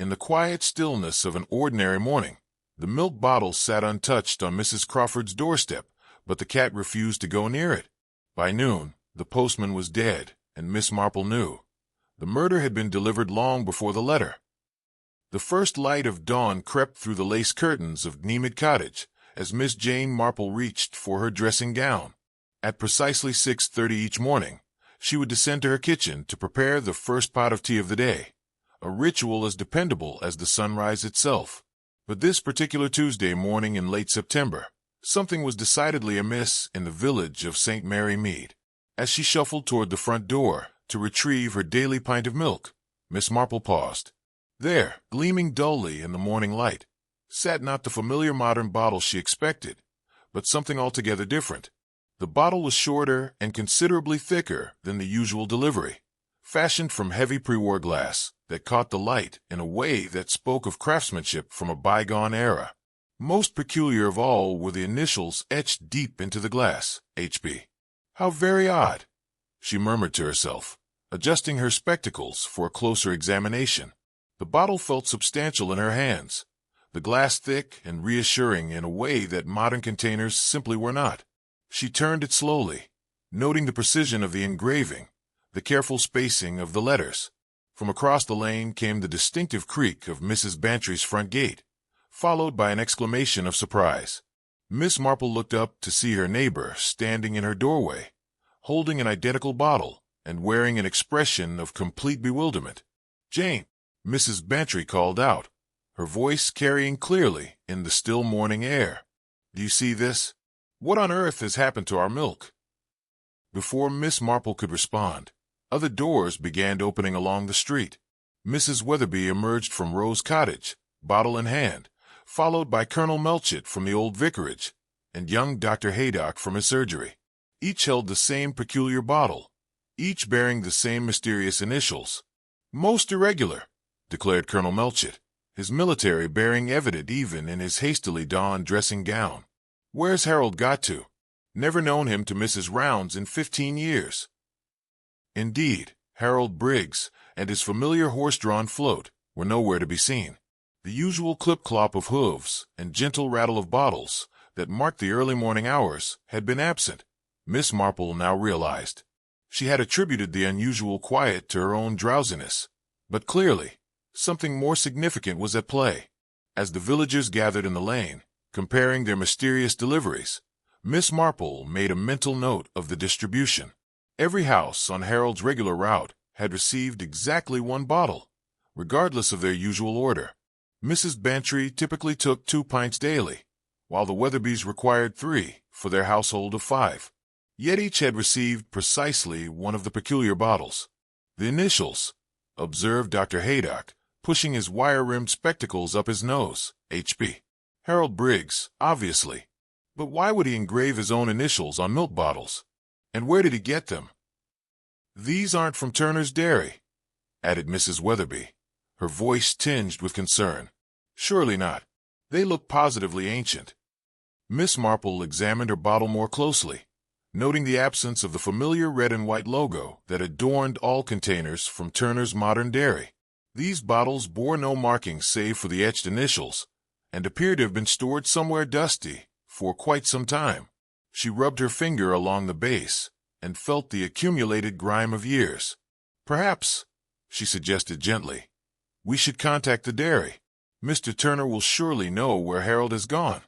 In the quiet stillness of an ordinary morning, the milk bottle sat untouched on Mrs. Crawford's doorstep, but the cat refused to go near it. By noon, the postman was dead, and Miss Marple knew. The murder had been delivered long before the letter. The first light of dawn crept through the lace curtains of Mead Cottage as Miss Jane Marple reached for her dressing gown. At precisely 6:30 each morning, she would descend to her kitchen to prepare the first pot of tea of the day, a ritual as dependable as the sunrise itself. But this particular Tuesday morning in late September, something was decidedly amiss in the village of St. Mary Mead. As she shuffled toward the front door to retrieve her daily pint of milk, Miss Marple paused. There, gleaming dully in the morning light, sat not the familiar modern bottle she expected, but something altogether different. The bottle was shorter and considerably thicker than the usual delivery, fashioned from heavy pre-war glass that caught the light in a way that spoke of craftsmanship from a bygone era. Most peculiar of all were the initials etched deep into the glass, H.B. "How very odd," she murmured to herself, adjusting her spectacles for a closer examination. The bottle felt substantial in her hands, the glass thick and reassuring in a way that modern containers simply were not. She turned it slowly, noting the precision of the engraving, the careful spacing of the letters. From across the lane came the distinctive creak of Mrs. Bantry's front gate, followed by an exclamation of surprise. Miss Marple looked up to see her neighbor standing in her doorway, holding an identical bottle and wearing an expression of complete bewilderment. "Jane," Mrs. Bantry called out, her voice carrying clearly in the still morning air. "Do you see this? What on earth has happened to our milk?" Before Miss Marple could respond, other doors began opening along the street. Mrs. Weatherby emerged from Rose Cottage, bottle in hand, followed by Colonel Melchett from the old vicarage, and young Dr. Paddock from his surgery. Each held the same peculiar bottle, each bearing the same mysterious initials. "Most irregular," declared Colonel Melchett, his military bearing evident even in his hastily donned dressing gown. "Where's Harold got to? Never known him to miss his rounds in 15 years. Indeed, Harold Briggs and his familiar horse-drawn float were nowhere to be seen. The usual clip-clop of hooves and gentle rattle of bottles that marked the early morning hours had been absent, Miss Marple now realized. She had attributed the unusual quiet to her own drowsiness, but clearly, something more significant was at play. As the villagers gathered in the lane, comparing their mysterious deliveries, Miss Marple made a mental note of the distribution. Every house on Harold's regular route had received exactly one bottle, regardless of their usual order. Mrs. Bantry typically took 2 pints daily, while the Weatherbys required 3 for their household of 5. Yet each had received precisely one of the peculiar bottles. "The initials," observed Dr. Paddock, pushing his wire-rimmed spectacles up his nose, "H.B. Harold Briggs, obviously. But why would he engrave his own initials on milk bottles? And where did he get them?" "These aren't from Turner's Dairy," added Mrs. Weatherby, her voice tinged with concern. "Surely not. They look positively ancient." Miss Marple examined her bottle more closely, noting the absence of the familiar red and white logo that adorned all containers from Turner's Modern Dairy. These bottles bore no markings save for the etched initials, and appeared to have been stored somewhere dusty for quite some time. She rubbed her finger along the base and felt the accumulated grime of years. "Perhaps," she suggested gently, "we should contact the dairy. Mr. Turner will surely know where Harold has gone."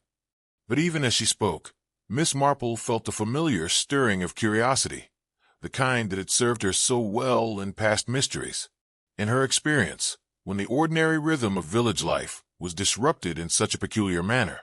But even as she spoke, Miss Marple felt the familiar stirring of curiosity, the kind that had served her so well in past mysteries. In her experience, when the ordinary rhythm of village life was disrupted in such a peculiar manner,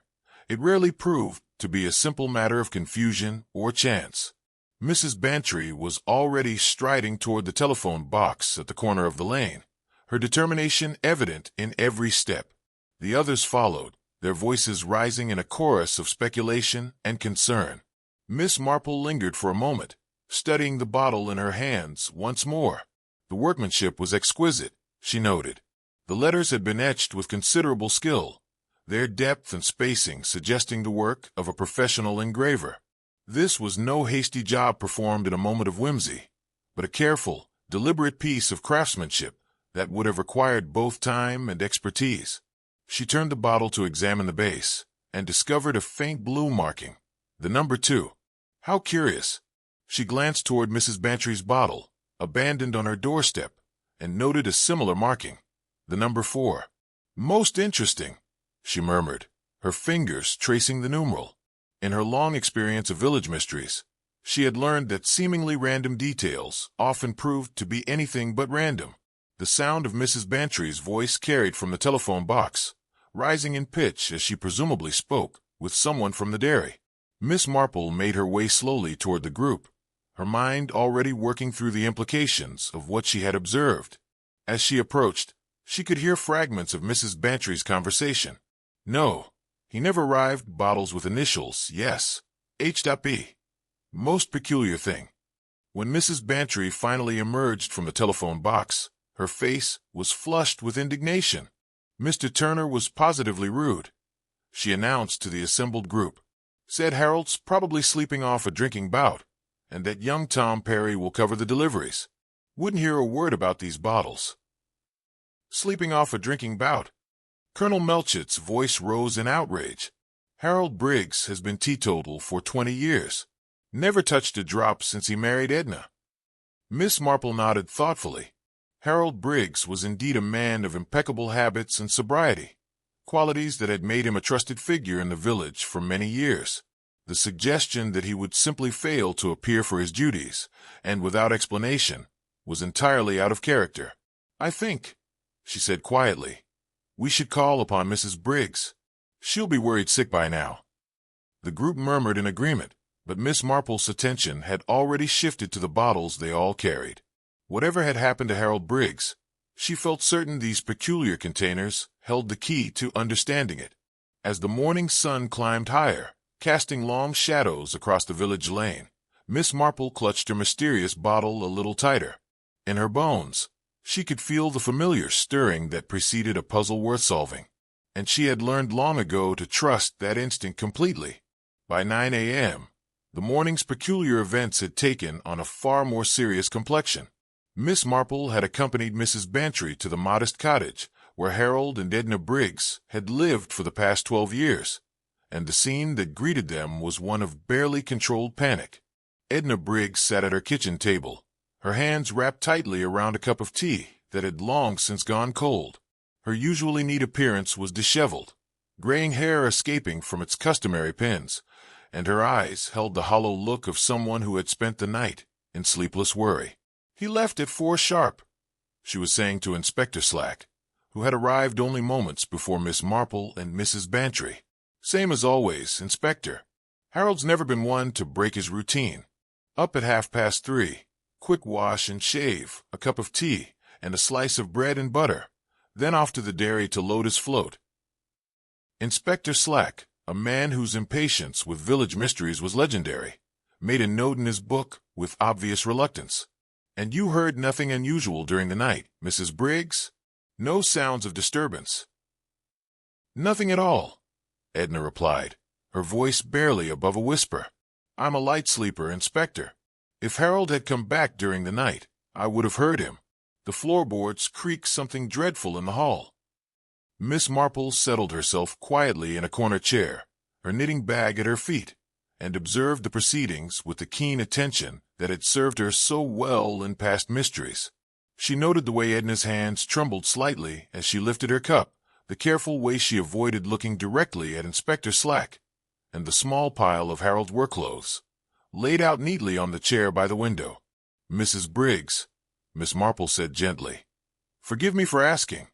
it rarely proved to be a simple matter of confusion or chance. Mrs. Bantry was already striding toward the telephone box at the corner of the lane, her determination evident in every step. The others followed, their voices rising in a chorus of speculation and concern. Miss Marple lingered for a moment, studying the bottle in her hands once more. The workmanship was exquisite, she noted. The letters had been etched with considerable skill, their depth and spacing suggesting the work of a professional engraver. This was no hasty job performed in a moment of whimsy, but a careful, deliberate piece of craftsmanship that would have required both time and expertise. She turned the bottle to examine the base, and discovered a faint blue marking, the number 2. How curious. She glanced toward Mrs. Bantry's bottle, abandoned on her doorstep, and noted a similar marking, the number 4. Most interesting, she murmured, her fingers tracing the numeral. In her long experience of village mysteries, she had learned that seemingly random details often proved to be anything but random. The sound of Mrs. Bantry's voice carried from the telephone box, rising in pitch as she presumably spoke with someone from the dairy. Miss Marple made her way slowly toward the group, her mind already working through the implications of what she had observed. As she approached, she could hear fragments of Mrs. Bantry's conversation. No, he never arrived. Bottles with initials, yes. H.B. Most peculiar thing. When Mrs. Bantry finally emerged from the telephone box, her face was flushed with indignation. Mr. Turner was positively rude. She announced to the assembled group. Said Harold's probably sleeping off a drinking bout, and that young Tom Perry will cover the deliveries. Wouldn't hear a word about these bottles. Sleeping off a drinking bout. Colonel Melchett's voice rose in outrage. Harold Briggs has been teetotal for 20 years. Never touched a drop since he married Edna. Miss Marple nodded thoughtfully. Harold Briggs was indeed a man of impeccable habits and sobriety, qualities that had made him a trusted figure in the village for many years. The suggestion that he would simply fail to appear for his duties, and without explanation, was entirely out of character. I think, she said quietly, we should call upon Mrs. Briggs. She'll be worried sick by now. The group murmured in agreement, but Miss Marple's attention had already shifted to the bottles they all carried. Whatever had happened to Harold Briggs, she felt certain these peculiar containers held the key to understanding it. As the morning sun climbed higher, casting long shadows across the village lane, Miss Marple clutched her mysterious bottle a little tighter. In her bones, she could feel the familiar stirring that preceded a puzzle worth solving, and she had learned long ago to trust that instinct completely. By 9 a.m., the morning's peculiar events had taken on a far more serious complexion. Miss Marple had accompanied Mrs. Bantry to the modest cottage where Harold and Edna Briggs had lived for the past 12 years, and the scene that greeted them was one of barely controlled panic. Edna Briggs sat at her kitchen table, her hands wrapped tightly around a cup of tea that had long since gone cold. Her usually neat appearance was disheveled, graying hair escaping from its customary pins, and her eyes held the hollow look of someone who had spent the night in sleepless worry. He left at 4 sharp, she was saying to Inspector Slack, who had arrived only moments before Miss Marple and Mrs. Bantry. Same as always, Inspector. Harold's never been one to break his routine. Up at 3:30, quick wash and shave, a cup of tea, and a slice of bread and butter, then off to the dairy to load his float. Inspector Slack, a man whose impatience with village mysteries was legendary, made a note in his book with obvious reluctance. And you heard nothing unusual during the night, Mrs. Briggs? No sounds of disturbance? Nothing at all, Edna replied, her voice barely above a whisper. I'm a light sleeper, Inspector. If Harold had come back during the night, I would have heard him. The floorboards creaked something dreadful in the hall. Miss Marple settled herself quietly in a corner chair, her knitting bag at her feet, and observed the proceedings with the keen attention that had served her so well in past mysteries. She noted the way Edna's hands trembled slightly as she lifted her cup, the careful way she avoided looking directly at Inspector Slack, and the small pile of Harold's work clothes, laid out neatly on the chair by the window. Mrs. Briggs, Miss Marple said gently, forgive me for asking,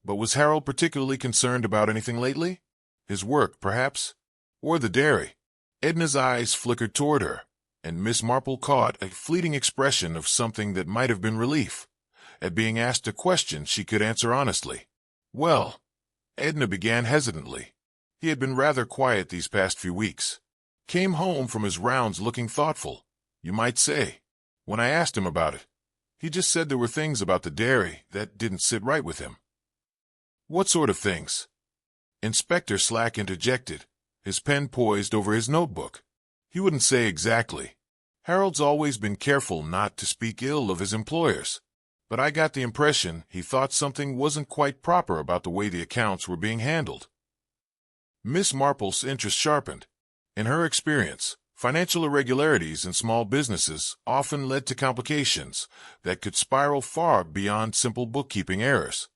but was Harold particularly concerned about anything lately? His work, perhaps? Or the dairy? Edna's eyes flickered toward her, and Miss Marple caught a fleeting expression of something that might have been relief at being asked a question she could answer honestly. Well, Edna began hesitantly. He had been rather quiet these past few weeks. Came home from his rounds looking thoughtful, you might say. When I asked him about it, he just said there were things about the dairy that didn't sit right with him. What sort of things? Inspector Slack interjected, his pen poised over his notebook. He wouldn't say exactly. Harold's always been careful not to speak ill of his employers. but I got the impression he thought something wasn't quite proper about the way the accounts were being handled. Miss Marple's interest sharpened. In her experience, financial irregularities in small businesses often led to complications that could spiral far beyond simple bookkeeping errors.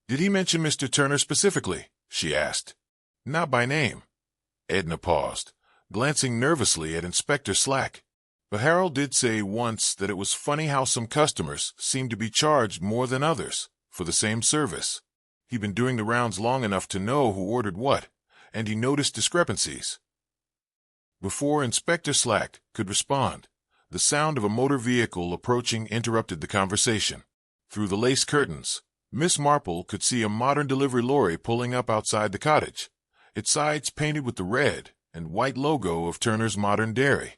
"Did he mention Mr. Turner specifically?" she asked. "Not by name." Edna paused, glancing nervously at Inspector Slack. "But Harold did say once that it was funny how some customers seemed to be charged more than others for the same service. He'd been doing the rounds long enough to know who ordered what, and he noticed discrepancies." Before Inspector Slack could respond, the sound of a motor vehicle approaching interrupted the conversation. Through the lace curtains, Miss Marple could see a modern delivery lorry pulling up outside the cottage, its sides painted with the red and white logo of Turner's Modern Dairy.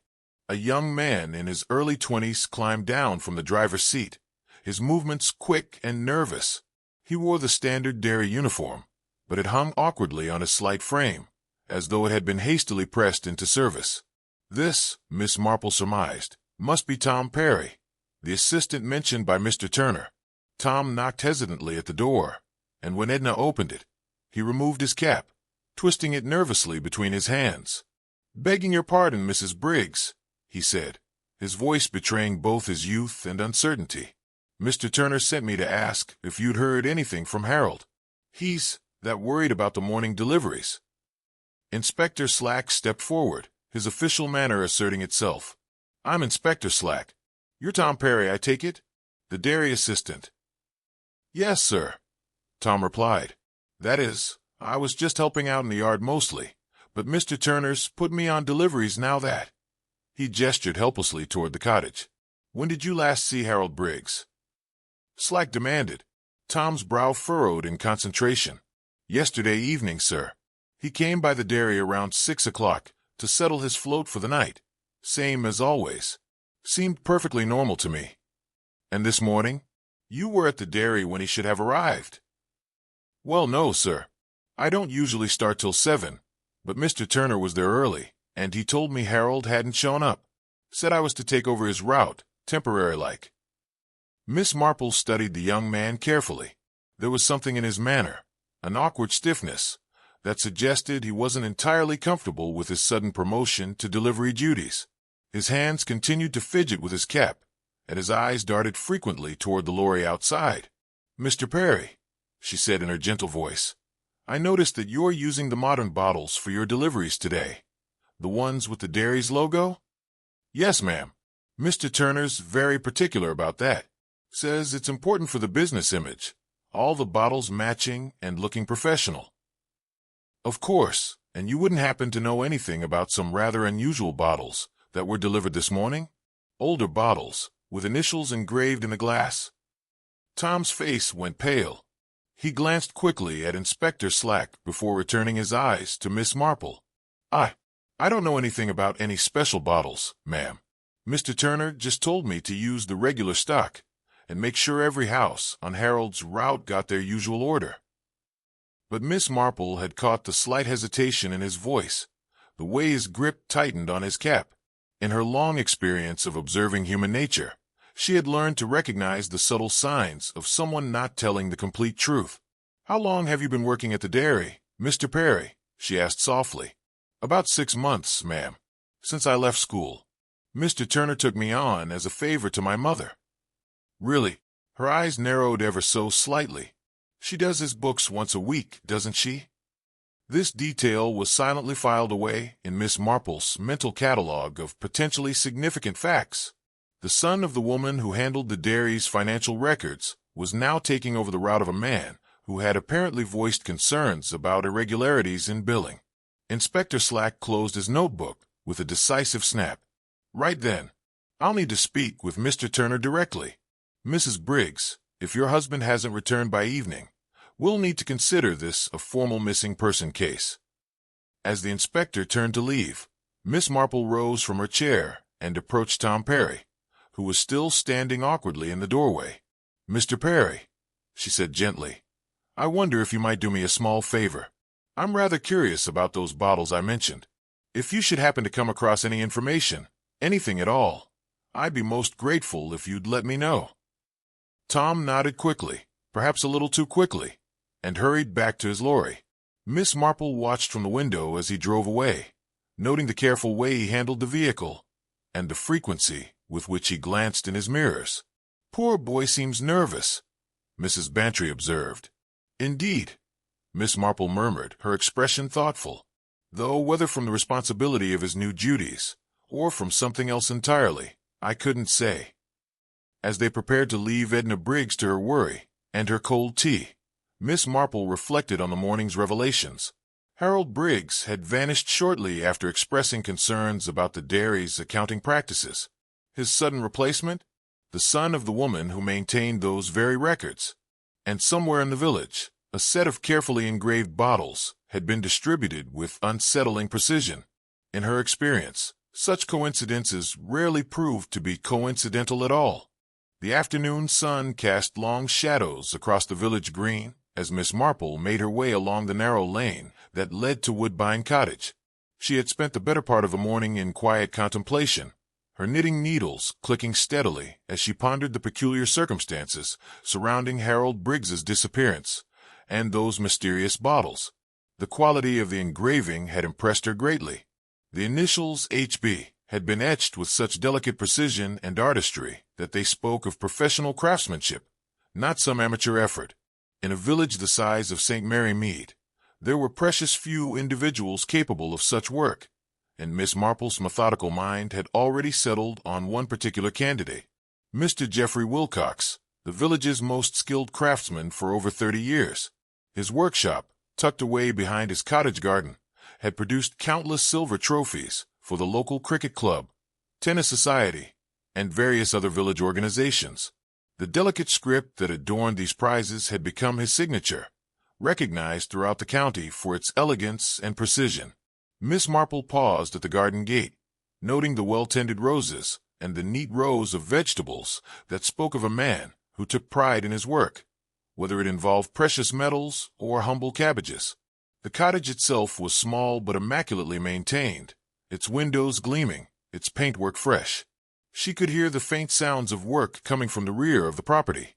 A young man in his early 20s climbed down from the driver's seat, his movements quick and nervous. He wore the standard dairy uniform, but it hung awkwardly on his slight frame, as though it had been hastily pressed into service. This, Miss Marple surmised, must be Tom Perry, the assistant mentioned by Mr. Turner. Tom knocked hesitantly at the door, and when Edna opened it, he removed his cap, twisting it nervously between his hands. "Begging your pardon, Mrs. Briggs," he said, his voice betraying both his youth and uncertainty. "Mr. Turner sent me to ask if you'd heard anything from Harold. He's that worried about the morning deliveries." Inspector Slack stepped forward, his official manner asserting itself. "I'm Inspector Slack. You're Tom Perry, I take it? The dairy assistant." "Yes, sir," Tom replied. "That is, I was just helping out in the yard mostly, but Mr. Turner's put me on deliveries now that—" He gestured helplessly toward the cottage. "When did you last see Harold Briggs?" Slack demanded, Tom's brow furrowed in concentration. "Yesterday evening, sir. He came by the dairy around 6 o'clock to settle his float for the night. Same as always. Seemed perfectly normal to me." "And this morning? You were at the dairy when he should have arrived." "Well, no, sir. I don't usually start till 7, but Mr. Turner was there early, and he told me Harold hadn't shown up. Said I was to take over his route, temporary-like." Miss Marple studied the young man carefully. There was something in his manner, an awkward stiffness, that suggested he wasn't entirely comfortable with his sudden promotion to delivery duties. His hands continued to fidget with his cap, and his eyes darted frequently toward the lorry outside. "Mr. Perry," she said in her gentle voice, "I noticed that you're using the modern bottles for your deliveries today. The ones with the dairy's logo?" "Yes, ma'am. Mr. Turner's very particular about that. Says it's important for the business image. All the bottles matching and looking professional." "Of course, and you wouldn't happen to know anything about some rather unusual bottles that were delivered this morning? Older bottles, with initials engraved in the glass?" Tom's face went pale. He glanced quickly at Inspector Slack before returning his eyes to Miss Marple. I don't know anything about any special bottles, ma'am. Mr. Turner just told me to use the regular stock and make sure every house on Harold's route got their usual order." But Miss Marple had caught the slight hesitation in his voice, the way his grip tightened on his cap. In her long experience of observing human nature, she had learned to recognize the subtle signs of someone not telling the complete truth. "How long have you been working at the dairy, Mr. Perry?" she asked softly. "About 6 months, ma'am. Since I left school. Mr. Turner took me on as a favor to my mother." "Really?" Her eyes narrowed ever so slightly. "She does his books once a week, doesn't she?" This detail was silently filed away in Miss Marple's mental catalog of potentially significant facts. The son of the woman who handled the dairy's financial records was now taking over the route of a man who had apparently voiced concerns about irregularities in billing. Inspector Slack closed his notebook with a decisive snap. "Right then. I'll need to speak with Mr. Turner directly. Mrs. Briggs, if your husband hasn't returned by evening, we'll need to consider this a formal missing person case." As the inspector turned to leave, Miss Marple rose from her chair and approached Tom Perry, who was still standing awkwardly in the doorway. "Mr. Perry," she said gently, "I wonder if you might do me a small favor. I'm rather curious about those bottles I mentioned. If you should happen to come across any information, anything at all, I'd be most grateful if you'd let me know." Tom nodded quickly, perhaps a little too quickly, and hurried back to his lorry. MissMarple watched from the window as he drove away, noting the careful way he handled the vehicle, and the frequency with which he glanced in his mirrors. "Poor boy seems nervous," Mrs. Bantry observed. "Indeed," MissMarple murmured, her expression thoughtful, though whether from the responsibility of his new duties, or from something else entirely, I couldn't say. As they prepared to leave Edna Briggs to her worry and her cold tea, MissMarple reflected on the morning's revelations. Harold Briggs had vanished shortly after expressing concerns about the dairy's accounting practices. His sudden replacement? The son of the woman who maintained those very records. And somewhere in the village, a set of carefully engraved bottles had been distributed with unsettling precision. In her experience, such coincidences rarely proved to be coincidental at all. The afternoon sun cast long shadows across the village green as MissMarple made her way along the narrow lane that led to Woodbine Cottage. She had spent the better part of the morning in quiet contemplation, her knitting needles clicking steadily as she pondered the peculiar circumstances surrounding Harold Briggs's disappearance and those mysterious bottles. The quality of the engraving had impressed her greatly. The initials H.B. had been etched with such delicate precision and artistry that they spoke of professional craftsmanship, not some amateur effort. In a village the size of St. Mary Mead, there were precious few individuals capable of such work, and MissMarple's methodical mind had already settled on one particular candidate, Mr. Geoffrey Wilcox, the village's most skilled craftsman for over 30 years. His workshop, tucked away behind his cottage garden, had produced countless silver trophies for the local cricket club, tennis society, and various other village organizations. The delicate script that adorned these prizes had become his signature, recognized throughout the county for its elegance and precision. MissMarple paused at the garden gate, noting the well-tended roses and the neat rows of vegetables that spoke of a man who took pride in his work, whether it involved precious metals or humble cabbages. The cottage itself was small but immaculately maintained, its windows gleaming, its paintwork fresh. She could hear the faint sounds of work coming from the rear of the property,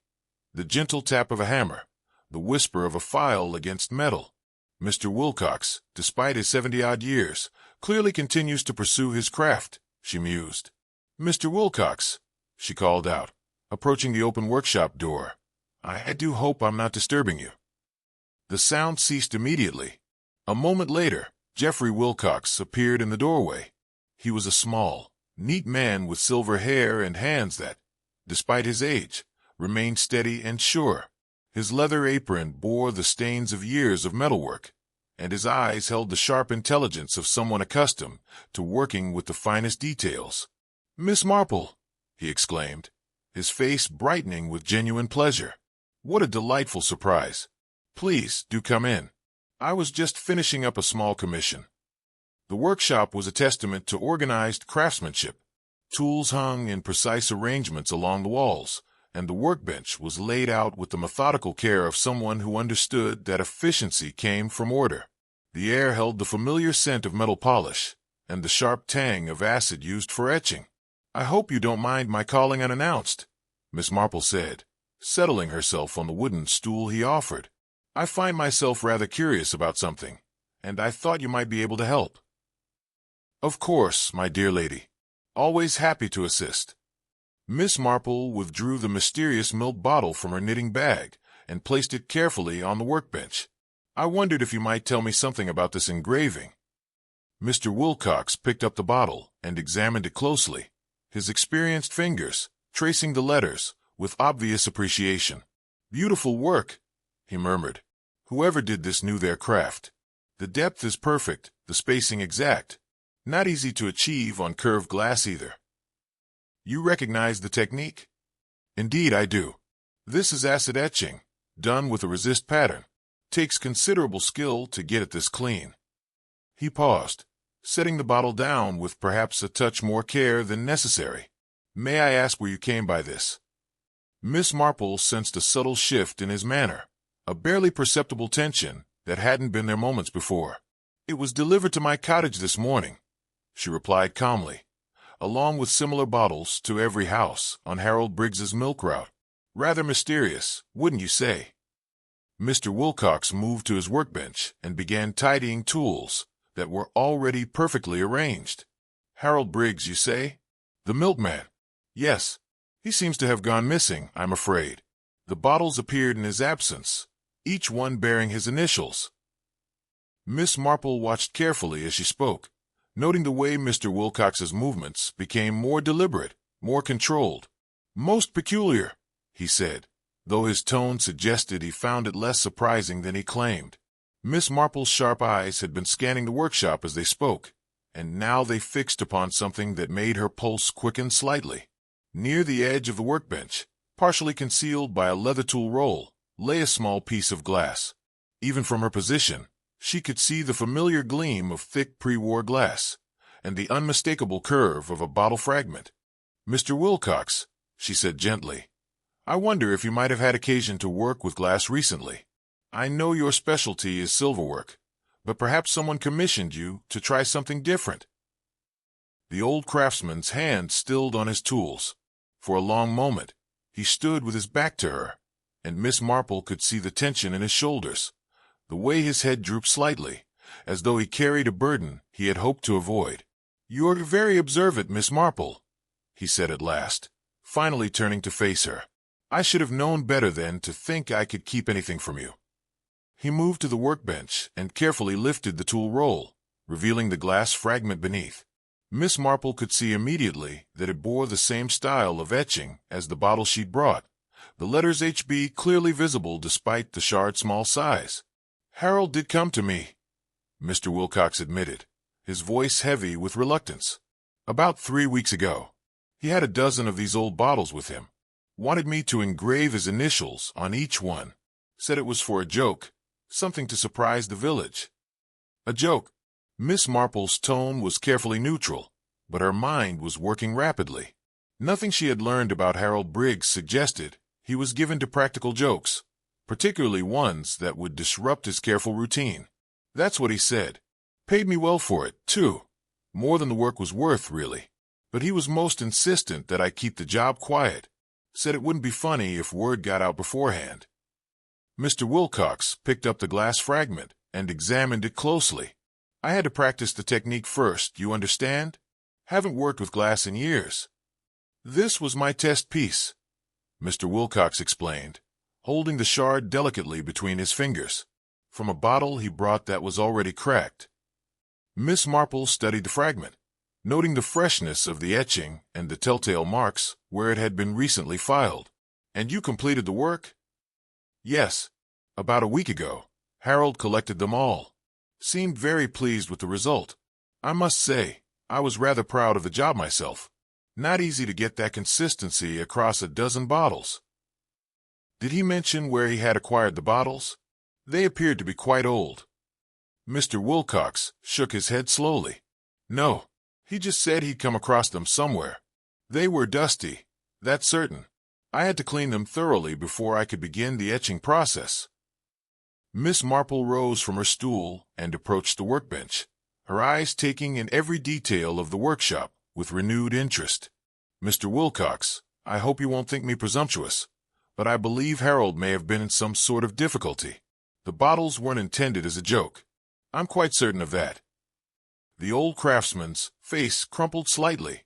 the gentle tap of a hammer, the whisper of a file against metal. Mr. Wilcox, despite his 70-odd years, clearly continues to pursue his craft, she mused. "Mr. Wilcox," she called out, approaching the open workshop door, "I do hope I'm not disturbing you." The sound ceased immediately. A moment later, Geoffrey Wilcox appeared in the doorway. He was a small, neat man with silver hair and hands that, despite his age, remained steady and sure. His leather apron bore the stains of years of metalwork, and his eyes held the sharp intelligence of someone accustomed to working with the finest details. "MissMarple!" he exclaimed, his face brightening with genuine pleasure. "What a delightful surprise! Please, do come in. I was just finishing up a small commission." The workshop was a testament to organized craftsmanship. Tools hung in precise arrangements along the walls, and the workbench was laid out with the methodical care of someone who understood that efficiency came from order. The air held the familiar scent of metal polish, and the sharp tang of acid used for etching. "I hope you don't mind my calling unannounced," MissMarple said, settling herself on the wooden stool he offered. "I find myself rather curious about something, and I thought you might be able to help." "Of course, my dear lady. Always happy to assist." MissMarple withdrew the mysterious milk bottle from her knitting bag and placed it carefully on the workbench. "I wondered if you might tell me something about this engraving." Mr. Wilcox picked up the bottle and examined it closely, his experienced fingers tracing the letters with obvious appreciation. "Beautiful work," he murmured. "Whoever did this knew their craft. The depth is perfect, the spacing exact. Not easy to achieve on curved glass either." "You recognize the technique?" "Indeed I do. This is acid etching, done with a resist pattern. Takes considerable skill to get at this clean." He paused, setting the bottle down with perhaps a touch more care than necessary. "May I ask where you came by this?" MissMarple sensed a subtle shift in his manner, a barely perceptible tension that hadn't been there moments before. "It was delivered to my cottage this morning," she replied calmly, "along with similar bottles to every house on Harold Briggs's milk route." Rather mysterious, wouldn't you say? Mr. Wilcox moved to his workbench and began tidying tools that were already perfectly arranged. Harold Briggs, you say? The milkman? Yes. He seems to have gone missing, I'm afraid. The bottles appeared in his absence, each one bearing his initials. Miss Marple watched carefully as she spoke, noting the way Mr. Wilcox's movements became more deliberate, more controlled. Most peculiar, he said, though his tone suggested he found it less surprising than he claimed. Miss Marple's sharp eyes had been scanning the workshop as they spoke, and now they fixed upon something that made her pulse quicken slightly. Near the edge of the workbench, partially concealed by a leather tool roll, lay a small piece of glass. Even from her position, she could see the familiar gleam of thick pre-war glass, and the unmistakable curve of a bottle fragment. "Mr. Wilcox," she said gently, "I wonder if you might have had occasion to work with glass recently. I know your specialty is silverwork, but perhaps someone commissioned you to try something different." The old craftsman's hand stilled on his tools. For a long moment, he stood with his back to her, and Miss Marple could see the tension in his shoulders, the way his head drooped slightly, as though he carried a burden he had hoped to avoid. "You're very observant, Miss Marple," he said at last, finally turning to face her. "I should have known better than to think I could keep anything from you." He moved to the workbench and carefully lifted the tool roll, revealing the glass fragment beneath. Miss Marple could see immediately that it bore the same style of etching as the bottle she'd brought, the letters HB clearly visible despite the shard's small size. "Harold did come to me," Mr. Wilcox admitted, his voice heavy with reluctance. "About 3 weeks ago. He had a dozen of these old bottles with him. Wanted me to engrave his initials on each one. Said it was for a joke, something to surprise the village." "A joke?" Miss Marple's tone was carefully neutral, but her mind was working rapidly. Nothing she had learned about Harold Briggs suggested he was given to practical jokes, particularly ones that would disrupt his careful routine. "That's what he said. Paid me well for it, too. More than the work was worth, really. But he was most insistent that I keep the job quiet. Said it wouldn't be funny if word got out beforehand." Mr. Wilcox picked up the glass fragment and examined it closely. "I had to practice the technique first, you understand? Haven't worked with glass in years. This was my test piece," Mr. Wilcox explained, holding the shard delicately between his fingers, from a bottle he brought that was already cracked. Miss Marple studied the fragment, noting the freshness of the etching and the telltale marks where it had been recently filed. "And you completed the work?" "Yes. About a week ago. Harold collected them all. Seemed very pleased with the result. I must say, I was rather proud of the job myself. Not easy to get that consistency across a dozen bottles." "Did he mention where he had acquired the bottles? They appeared to be quite old." Mr. Wilcox shook his head slowly. "No, he just said he'd come across them somewhere. They were dusty, that's certain. I had to clean them thoroughly before I could begin the etching process." Miss Marple rose from her stool and approached the workbench, her eyes taking in every detail of the workshop with renewed interest. "Mr. Wilcox, I hope you won't think me presumptuous, but I believe Harold may have been in some sort of difficulty. The bottles weren't intended as a joke. I'm quite certain of that." The old craftsman's face crumpled slightly.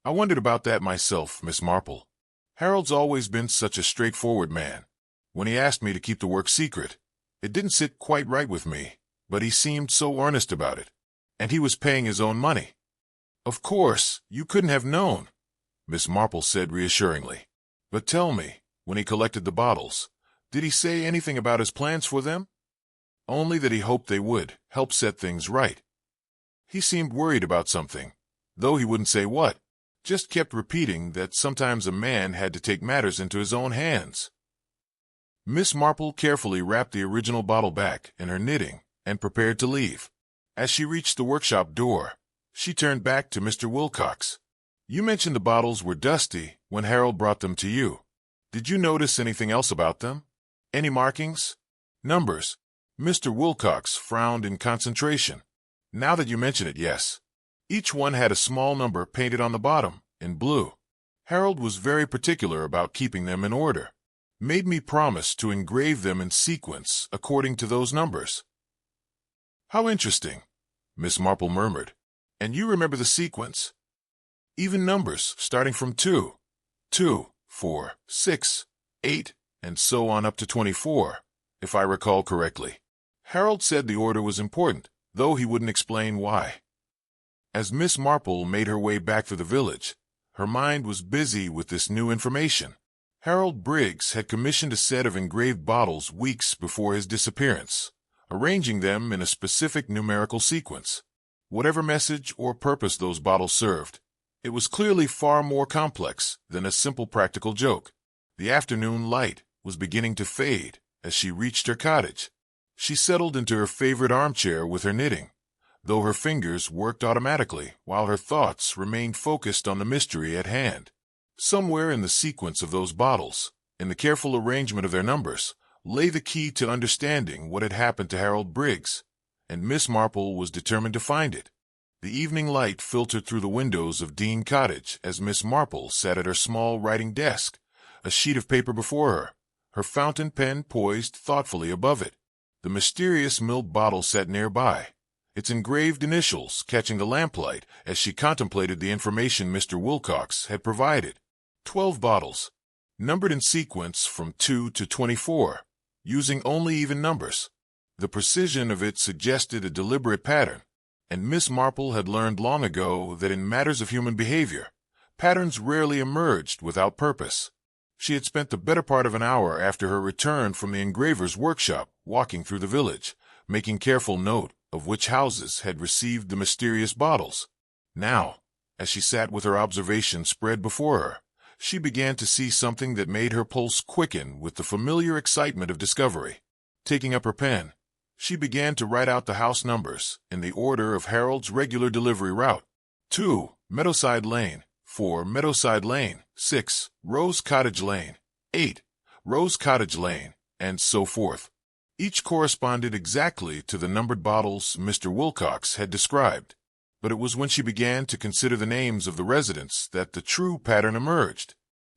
"I wondered about that myself, Miss Marple. Harold's always been such a straightforward man. When he asked me to keep the work secret, it didn't sit quite right with me, but he seemed so earnest about it. And he was paying his own money." "Of course, you couldn't have known," Miss Marple said reassuringly. "But tell me, when he collected the bottles, did he say anything about his plans for them?" "Only that he hoped they would help set things right. He seemed worried about something, though he wouldn't say what. Just kept repeating that sometimes a man had to take matters into his own hands." Miss Marple carefully wrapped the original bottle back in her knitting and prepared to leave. As she reached the workshop door, she turned back to Mr. Wilcox. "You mentioned the bottles were dusty when Harold brought them to you. Did you notice anything else about them? Any markings? Numbers?" Mr. Wilcox frowned in concentration. "Now that you mention it, yes. Each one had a small number painted on the bottom, in blue. Harold was very particular about keeping them in order. made me promise to engrave them in sequence according to those numbers." "How interesting," Miss Marple murmured. "And you remember the sequence? Even numbers starting from 2, 2, 4, 6, 8, and so on up to 24, if I recall correctly." Harold said the order was important, though he wouldn't explain why. As Miss Marple made her way back through the village, her mind was busy with this new information. Harold Briggs had commissioned a set of engraved bottles weeks before his disappearance, arranging them in a specific numerical sequence. Whatever message or purpose those bottles served, it was clearly far more complex than a simple practical joke. The afternoon light was beginning to fade as she reached her cottage. She settled into her favorite armchair with her knitting, though her fingers worked automatically while her thoughts remained focused on the mystery at hand. Somewhere in the sequence of those bottles, in the careful arrangement of their numbers, lay the key to understanding what had happened to Harold Briggs, and Miss Marple was determined to find it. The evening light filtered through the windows of Dean Cottage as Miss Marple sat at her small writing desk, a sheet of paper before her fountain pen poised thoughtfully above it. The mysterious milk bottle sat nearby, its engraved initials catching the lamplight as she contemplated the information Mr. Wilcox had provided. 12 bottles, numbered in sequence from 2 to 24, using only even numbers. The precision of it suggested a deliberate pattern, and Miss Marple had learned long ago that in matters of human behavior, patterns rarely emerged without purpose. She had spent the better part of an hour after her return from the engraver's workshop walking through the village, making careful note of which houses had received the mysterious bottles. Now, as she sat with her observation spread before her, she began to see something that made her pulse quicken with the familiar excitement of discovery. Taking up her pen, she began to write out the house numbers in the order of Harold's regular delivery route. 2, Meadowside Lane. 4, Meadowside Lane. 6, Rose Cottage Lane. 8, Rose Cottage Lane, and so forth. Each corresponded exactly to the numbered bottles Mr. Wilcox had described. But it was when she began to consider the names of the residents that the true pattern emerged.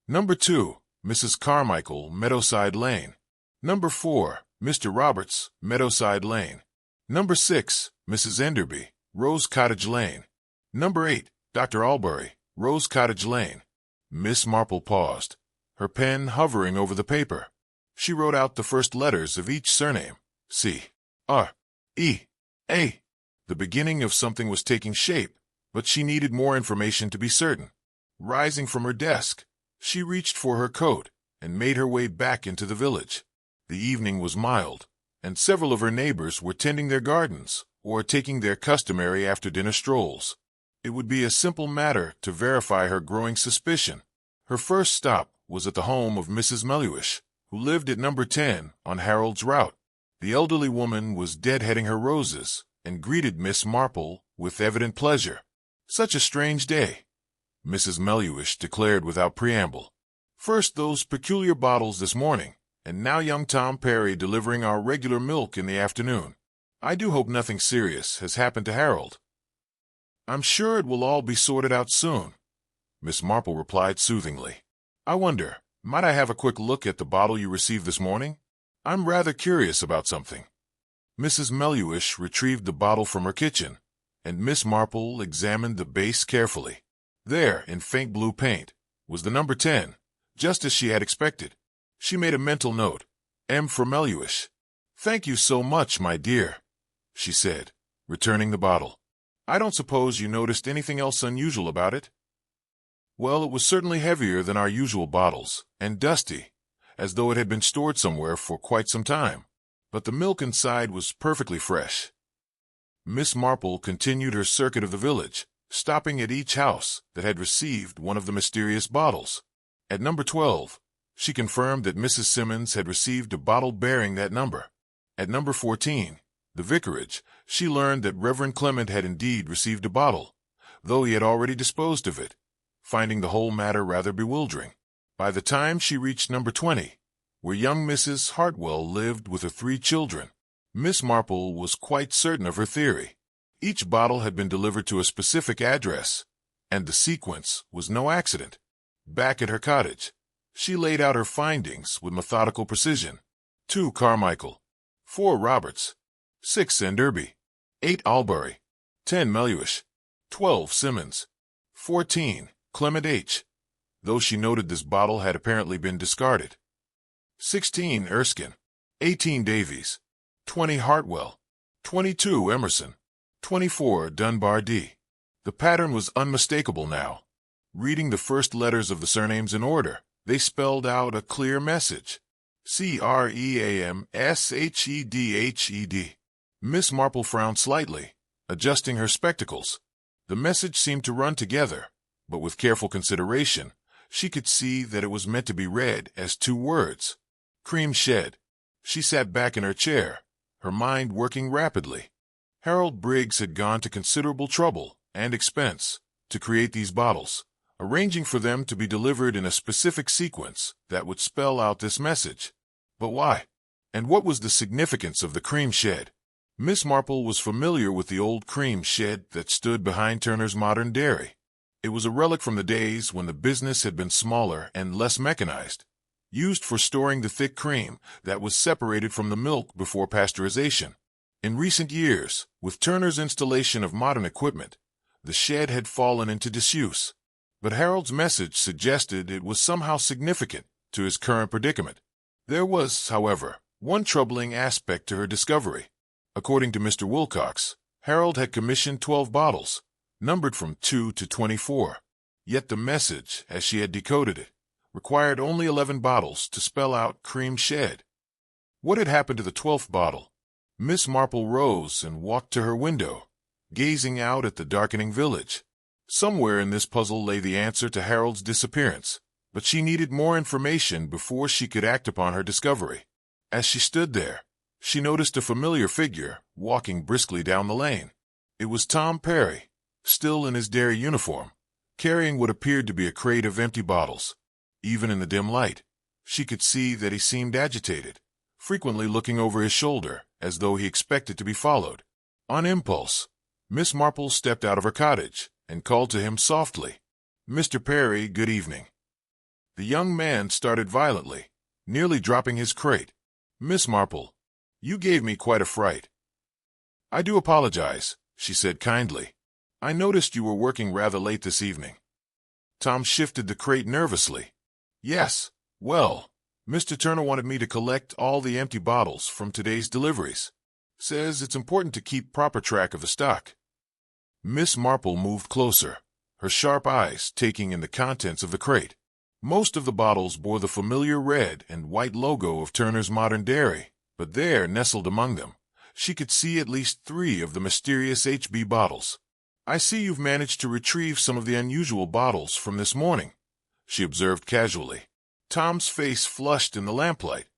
Number 2, Mrs. Carmichael, Meadowside Lane. Number 4, Mr. Roberts, Meadowside Lane. Number 6, Mrs. Enderby, Rose Cottage Lane. Number 8, Dr. Albury, Rose Cottage Lane. Miss Marple paused, her pen hovering over the paper. She wrote out the first letters of each surname, C, R, E, A. The beginning of something was taking shape, but she needed more information to be certain. Rising from her desk, she reached for her coat and made her way back into the village. The evening was mild, and several of her neighbors were tending their gardens or taking their customary after-dinner strolls. It would be a simple matter to verify her growing suspicion. Her first stop was at the home of Mrs. Melhuish, who lived at number 10 on Harold's route. The elderly woman was deadheading her roses and greeted Miss Marple with evident pleasure. "Such a strange day," Mrs. Melhuish declared without preamble. "First those peculiar bottles this morning, and now young Tom Perry delivering our regular milk in the afternoon. I do hope nothing serious has happened to Harold." "I'm sure it will all be sorted out soon," Miss Marple replied soothingly. "I wonder, might I have a quick look at the bottle you received this morning? I'm rather curious about something." Mrs. Melhuish retrieved the bottle from her kitchen, and Miss Marple examined the base carefully. There, in faint blue paint, was the number 10, just as she had expected. She made a mental note, M for Melhuish. "Thank you so much, my dear," she said, returning the bottle. "I don't suppose you noticed anything else unusual about it?" "Well, it was certainly heavier than our usual bottles, and dusty, as though it had been stored somewhere for quite some time. But the milk inside was perfectly fresh." Miss Marple continued her circuit of the village, stopping at each house that had received one of the mysterious bottles. At number 12, she confirmed that Mrs. Simmons had received a bottle bearing that number. At number 14, the vicarage, she learned that Reverend Clement had indeed received a bottle, though he had already disposed of it, finding the whole matter rather bewildering. By the time she reached number 20, where young Mrs. Hartwell lived with her 3 children, Miss Marple was quite certain of her theory. Each bottle had been delivered to a specific address, and the sequence was no accident. Back at her cottage, She laid out her findings with methodical precision. 2 Carmichael, 4 Roberts, 6 Enderby, 8 Albury, 10 Meluish, 12 Simmons, 14 Clement H., though she noted this bottle had apparently been discarded, 16 Erskine, 18 Davies, 20 Hartwell, 22 Emerson, 24 Dunbar D. The pattern was unmistakable now. Reading the first letters of the surnames in order, they spelled out a clear message. CREAMSHEDHED. Miss Marple frowned slightly, adjusting her spectacles. The message seemed to run together, but with careful consideration, she could see that it was meant to be read as 2 words. Cream shed. She sat back in her chair, her mind working rapidly. Harold Briggs had gone to considerable trouble and expense to create these bottles, arranging for them to be delivered in a specific sequence that would spell out this message. But why? And what was the significance of the cream shed? Miss Marple was familiar with the old cream shed that stood behind Turner's Modern Dairy. It was a relic from the days when the business had been smaller and less mechanized, used for storing the thick cream that was separated from the milk before pasteurization. In recent years, with Turner's installation of modern equipment, the shed had fallen into disuse. But Harold's message suggested it was somehow significant to his current predicament. There was, however, one troubling aspect to her discovery. According to Mr. Wilcox, Harold had commissioned 12 bottles, numbered from 2 to 24. Yet the message, as she had decoded it, required only 11 bottles to spell out cream shed. What had happened to the 12th bottle? Miss Marple rose and walked to her window, gazing out at the darkening village. Somewhere in this puzzle lay the answer to Harold's disappearance, but she needed more information before she could act upon her discovery. As she stood there, she noticed a familiar figure walking briskly down the lane. It was Tom Perry, still in his dairy uniform, carrying what appeared to be a crate of empty bottles. Even in the dim light, she could see that he seemed agitated, frequently looking over his shoulder as though he expected to be followed. On impulse, Miss Marple stepped out of her cottage and called to him softly, "Mr. Perry, good evening." The young man started violently, nearly dropping his crate. "Miss Marple, you gave me quite a fright." "I do apologize," she said kindly. "I noticed you were working rather late this evening." Tom shifted the crate nervously. "Yes, well, Mr. Turner wanted me to collect all the empty bottles from today's deliveries. Says it's important to keep proper track of the stock." Miss Marple moved closer, her sharp eyes taking in the contents of the crate. Most of the bottles bore the familiar red and white logo of Turner's Modern Dairy, but there, nestled among them, she could see at least 3 of the mysterious HB bottles. "I see you've managed to retrieve some of the unusual bottles from this morning," she observed casually. Tom's face flushed in the lamplight.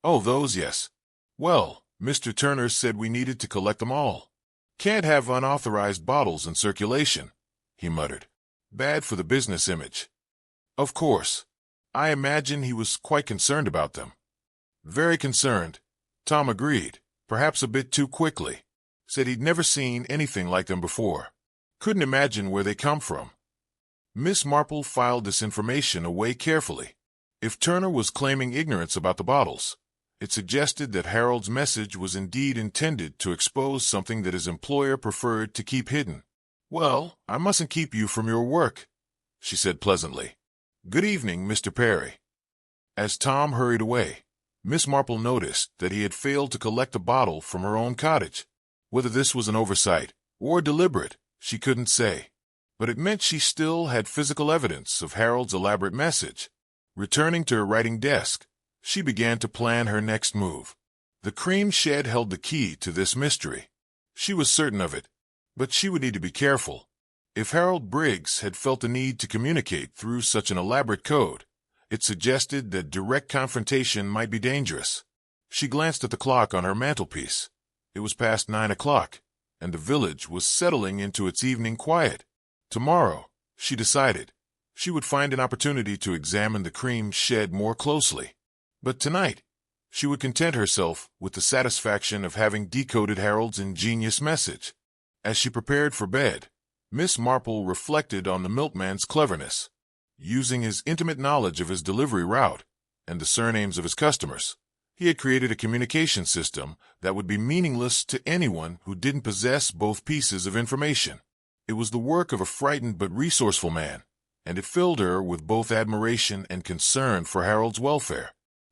"Oh, those, yes. Well, Mr. Turner said we needed to collect them all. Can't have unauthorized bottles in circulation," he muttered. "Bad for the business image." "Of course. I imagine he was quite concerned about them." "Very concerned," Tom agreed, perhaps a bit too quickly. "Said he'd never seen anything like them before. Couldn't imagine where they come from." Miss Marple filed this information away carefully. If Turner was claiming ignorance about the bottles, it suggested that Harold's message was indeed intended to expose something that his employer preferred to keep hidden. "Well, I mustn't keep you from your work," she said pleasantly. "Good evening, Mr. Perry." As Tom hurried away, Miss Marple noticed that he had failed to collect a bottle from her own cottage. Whether this was an oversight or deliberate, she couldn't say. But it meant she still had physical evidence of Harold's elaborate message. Returning to her writing desk, she began to plan her next move. The cream shed held the key to this mystery. She was certain of it, but she would need to be careful. If Harold Briggs had felt the need to communicate through such an elaborate code, it suggested that direct confrontation might be dangerous. She glanced at the clock on her mantelpiece. It was past 9 o'clock, and the village was settling into its evening quiet. Tomorrow, she decided, she would find an opportunity to examine the cream shed more closely. But tonight, she would content herself with the satisfaction of having decoded Harold's ingenious message. As she prepared for bed, Miss Marple reflected on the milkman's cleverness. Using his intimate knowledge of his delivery route and the surnames of his customers, he had created a communication system that would be meaningless to anyone who didn't possess both pieces of information. It was the work of a frightened but resourceful man, and it filled her with both admiration and concern for Harold's welfare.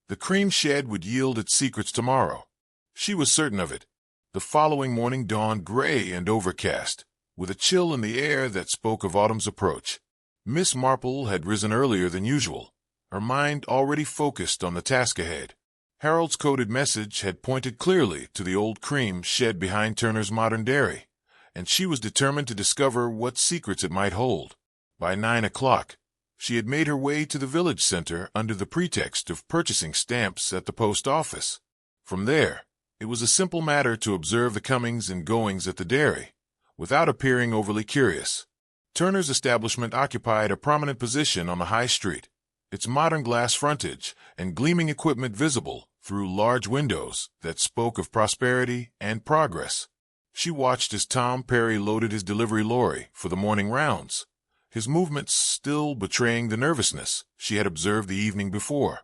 The cream shed would yield its secrets tomorrow. She was certain of it. The following morning dawned gray and overcast, with a chill in the air that spoke of autumn's approach. MissMarple had risen earlier than usual, her mind already focused on the task ahead. Harold's coded message had pointed clearly to the old cream shed behind Turner's modern dairy, and she was determined to discover what secrets it might hold. By 9 o'clock, she had made her way to the village center under the pretext of purchasing stamps at the post office. From there, it was a simple matter to observe the comings and goings at the dairy, without appearing overly curious. Turner's establishment occupied a prominent position on the high street, its modern glass frontage and gleaming equipment visible through large windows that spoke of prosperity and progress. She watched as Tom Perry loaded his delivery lorry for the morning rounds, his movements still betraying the nervousness she had observed the evening before.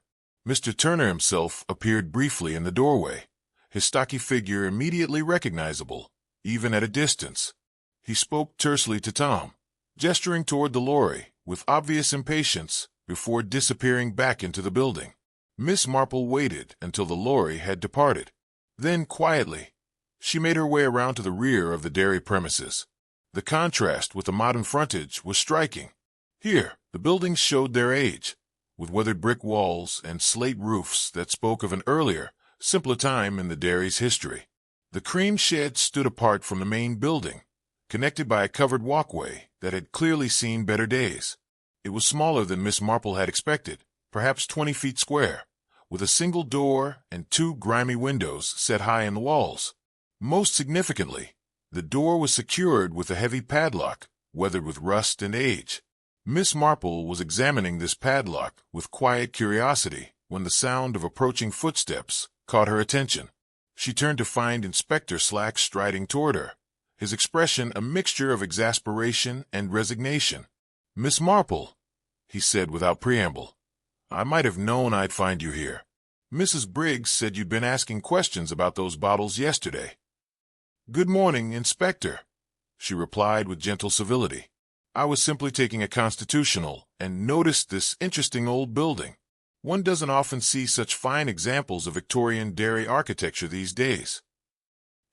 Mr. Turner himself appeared briefly in the doorway, his stocky figure immediately recognizable, even at a distance. He spoke tersely to Tom, gesturing toward the lorry with obvious impatience before disappearing back into the building. MissMarple waited until the lorry had departed. Then, quietly, she made her way around to the rear of the dairy premises. The contrast with the modern frontage was striking. Here, the buildings showed their age, with weathered brick walls and slate roofs that spoke of an earlier, simpler time in the dairy's history. The cream shed stood apart from the main building, connected by a covered walkway that had clearly seen better days. It was smaller than MissMarple had expected, perhaps 20 feet square, with a single door and 2 grimy windows set high in the walls. Most significantly, the door was secured with a heavy padlock, weathered with rust and age. MissMarple was examining this padlock with quiet curiosity when the sound of approaching footsteps caught her attention. She turned to find Inspector Slack striding toward her, his expression a mixture of exasperation and resignation. "MissMarple," he said without preamble, "I might have known I'd find you here. Mrs. Briggs said you'd been asking questions about those bottles yesterday." "Good morning, Inspector," she replied with gentle civility. "I was simply taking a constitutional and noticed this interesting old building. One doesn't often see such fine examples of Victorian dairy architecture these days."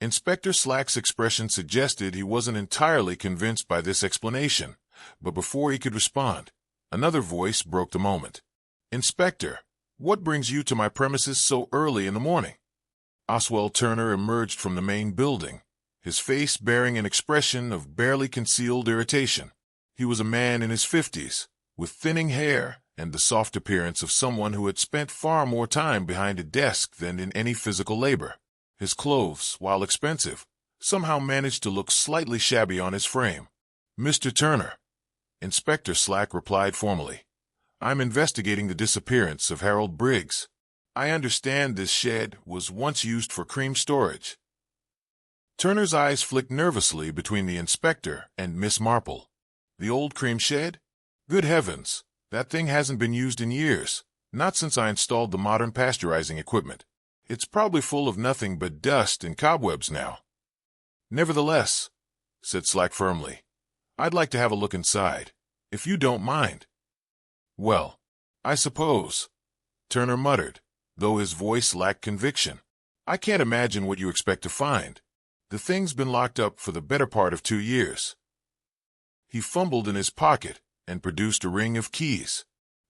Inspector Slack's expression suggested he wasn't entirely convinced by this explanation, but before he could respond, another voice broke the moment. "Inspector, what brings you to my premises so early in the morning?" Oswald Turner emerged from the main building, his face bearing an expression of barely concealed irritation. He was a man in his 50s, with thinning hair and the soft appearance of someone who had spent far more time behind a desk than in any physical labor. His clothes, while expensive, somehow managed to look slightly shabby on his frame. "Mr. Turner," Inspector Slack replied formally, "I'm investigating the disappearance of Harold Briggs. I understand this shed was once used for cream storage." Turner's eyes flicked nervously between the inspector and MissMarple. "The old cream shed? Good heavens, that thing hasn't been used in years, not since I installed the modern pasteurizing equipment. It's probably full of nothing but dust and cobwebs now." "Nevertheless," said Slack firmly, "I'd like to have a look inside, if you don't mind." "Well, I suppose," Turner muttered, though his voice lacked conviction. "I can't imagine what you expect to find. The thing's been locked up for the better part of 2 years." He fumbled in his pocket and produced a ring of keys.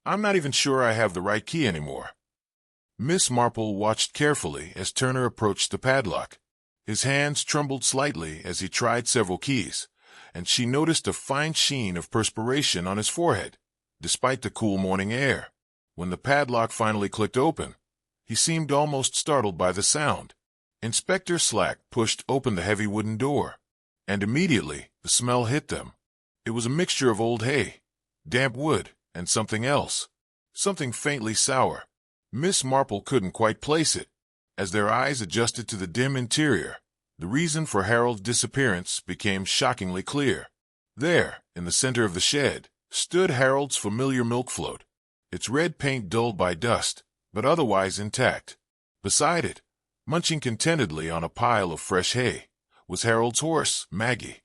"I'm not even sure I have the right key anymore." MissMarple watched carefully as Turner approached the padlock. His hands trembled slightly as he tried several keys, and she noticed a fine sheen of perspiration on his forehead, despite the cool morning air. When the padlock finally clicked open, he seemed almost startled by the sound. Inspector Slack pushed open the heavy wooden door, and immediately the smell hit them. It was a mixture of old hay, damp wood, and something else, something faintly sour. MissMarple couldn't quite place it. As their eyes adjusted to the dim interior, the reason for Harold's disappearance became shockingly clear. There, in the center of the shed, stood Harold's familiar milk float, its red paint dulled by dust, but otherwise intact. Beside it, munching contentedly on a pile of fresh hay, was Harold's horse, Maggie,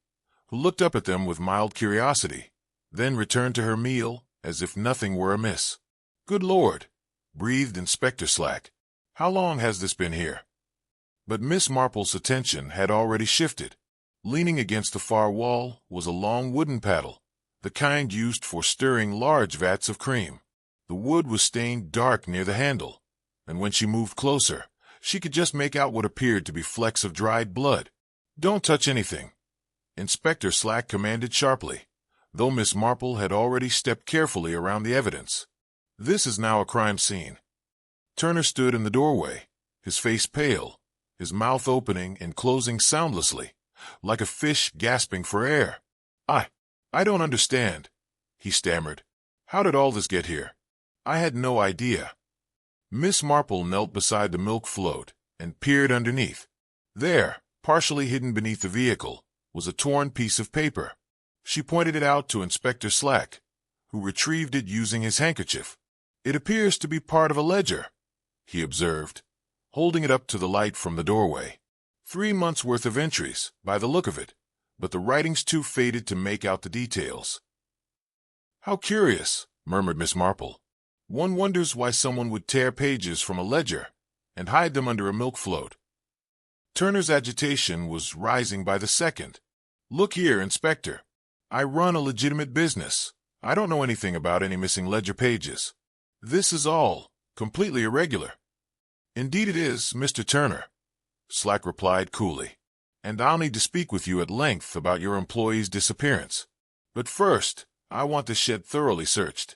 who looked up at them with mild curiosity, then returned to her meal as if nothing were amiss. "Good Lord," breathed Inspector Slack. "How long has this been here?" But Miss Marple's attention had already shifted. Leaning against the far wall was a long wooden paddle, the kind used for stirring large vats of cream. The wood was stained dark near the handle, and when she moved closer, she could just make out what appeared to be flecks of dried blood. "Don't touch anything," Inspector Slack commanded sharply, though Miss Marple had already stepped carefully around the evidence. "This is now a crime scene." Turner stood in the doorway, his face pale, his mouth opening and closing soundlessly, like a fish gasping for air. I don't understand," he stammered. "How did all this get here? I had no idea." Miss Marple knelt beside the milk float and peered underneath. There, partially hidden beneath the vehicle, was a torn piece of paper. She pointed it out to Inspector Slack, who retrieved it using his handkerchief. "It appears to be part of a ledger," he observed, holding it up to the light from the doorway. 3 months' worth of entries, by the look of it, but the writing's too faded to make out the details. "How curious," murmured Miss Marple. "One wonders why someone would tear pages from a ledger and hide them under a milk float." Turner's agitation was rising by the second. "Look here, Inspector. I run a legitimate business. I don't know anything about any missing ledger pages. This is all completely irregular." "Indeed it is, Mr. Turner," Slack replied coolly, "and I'll need to speak with you at length about your employee's disappearance. But first, I want the shed thoroughly searched."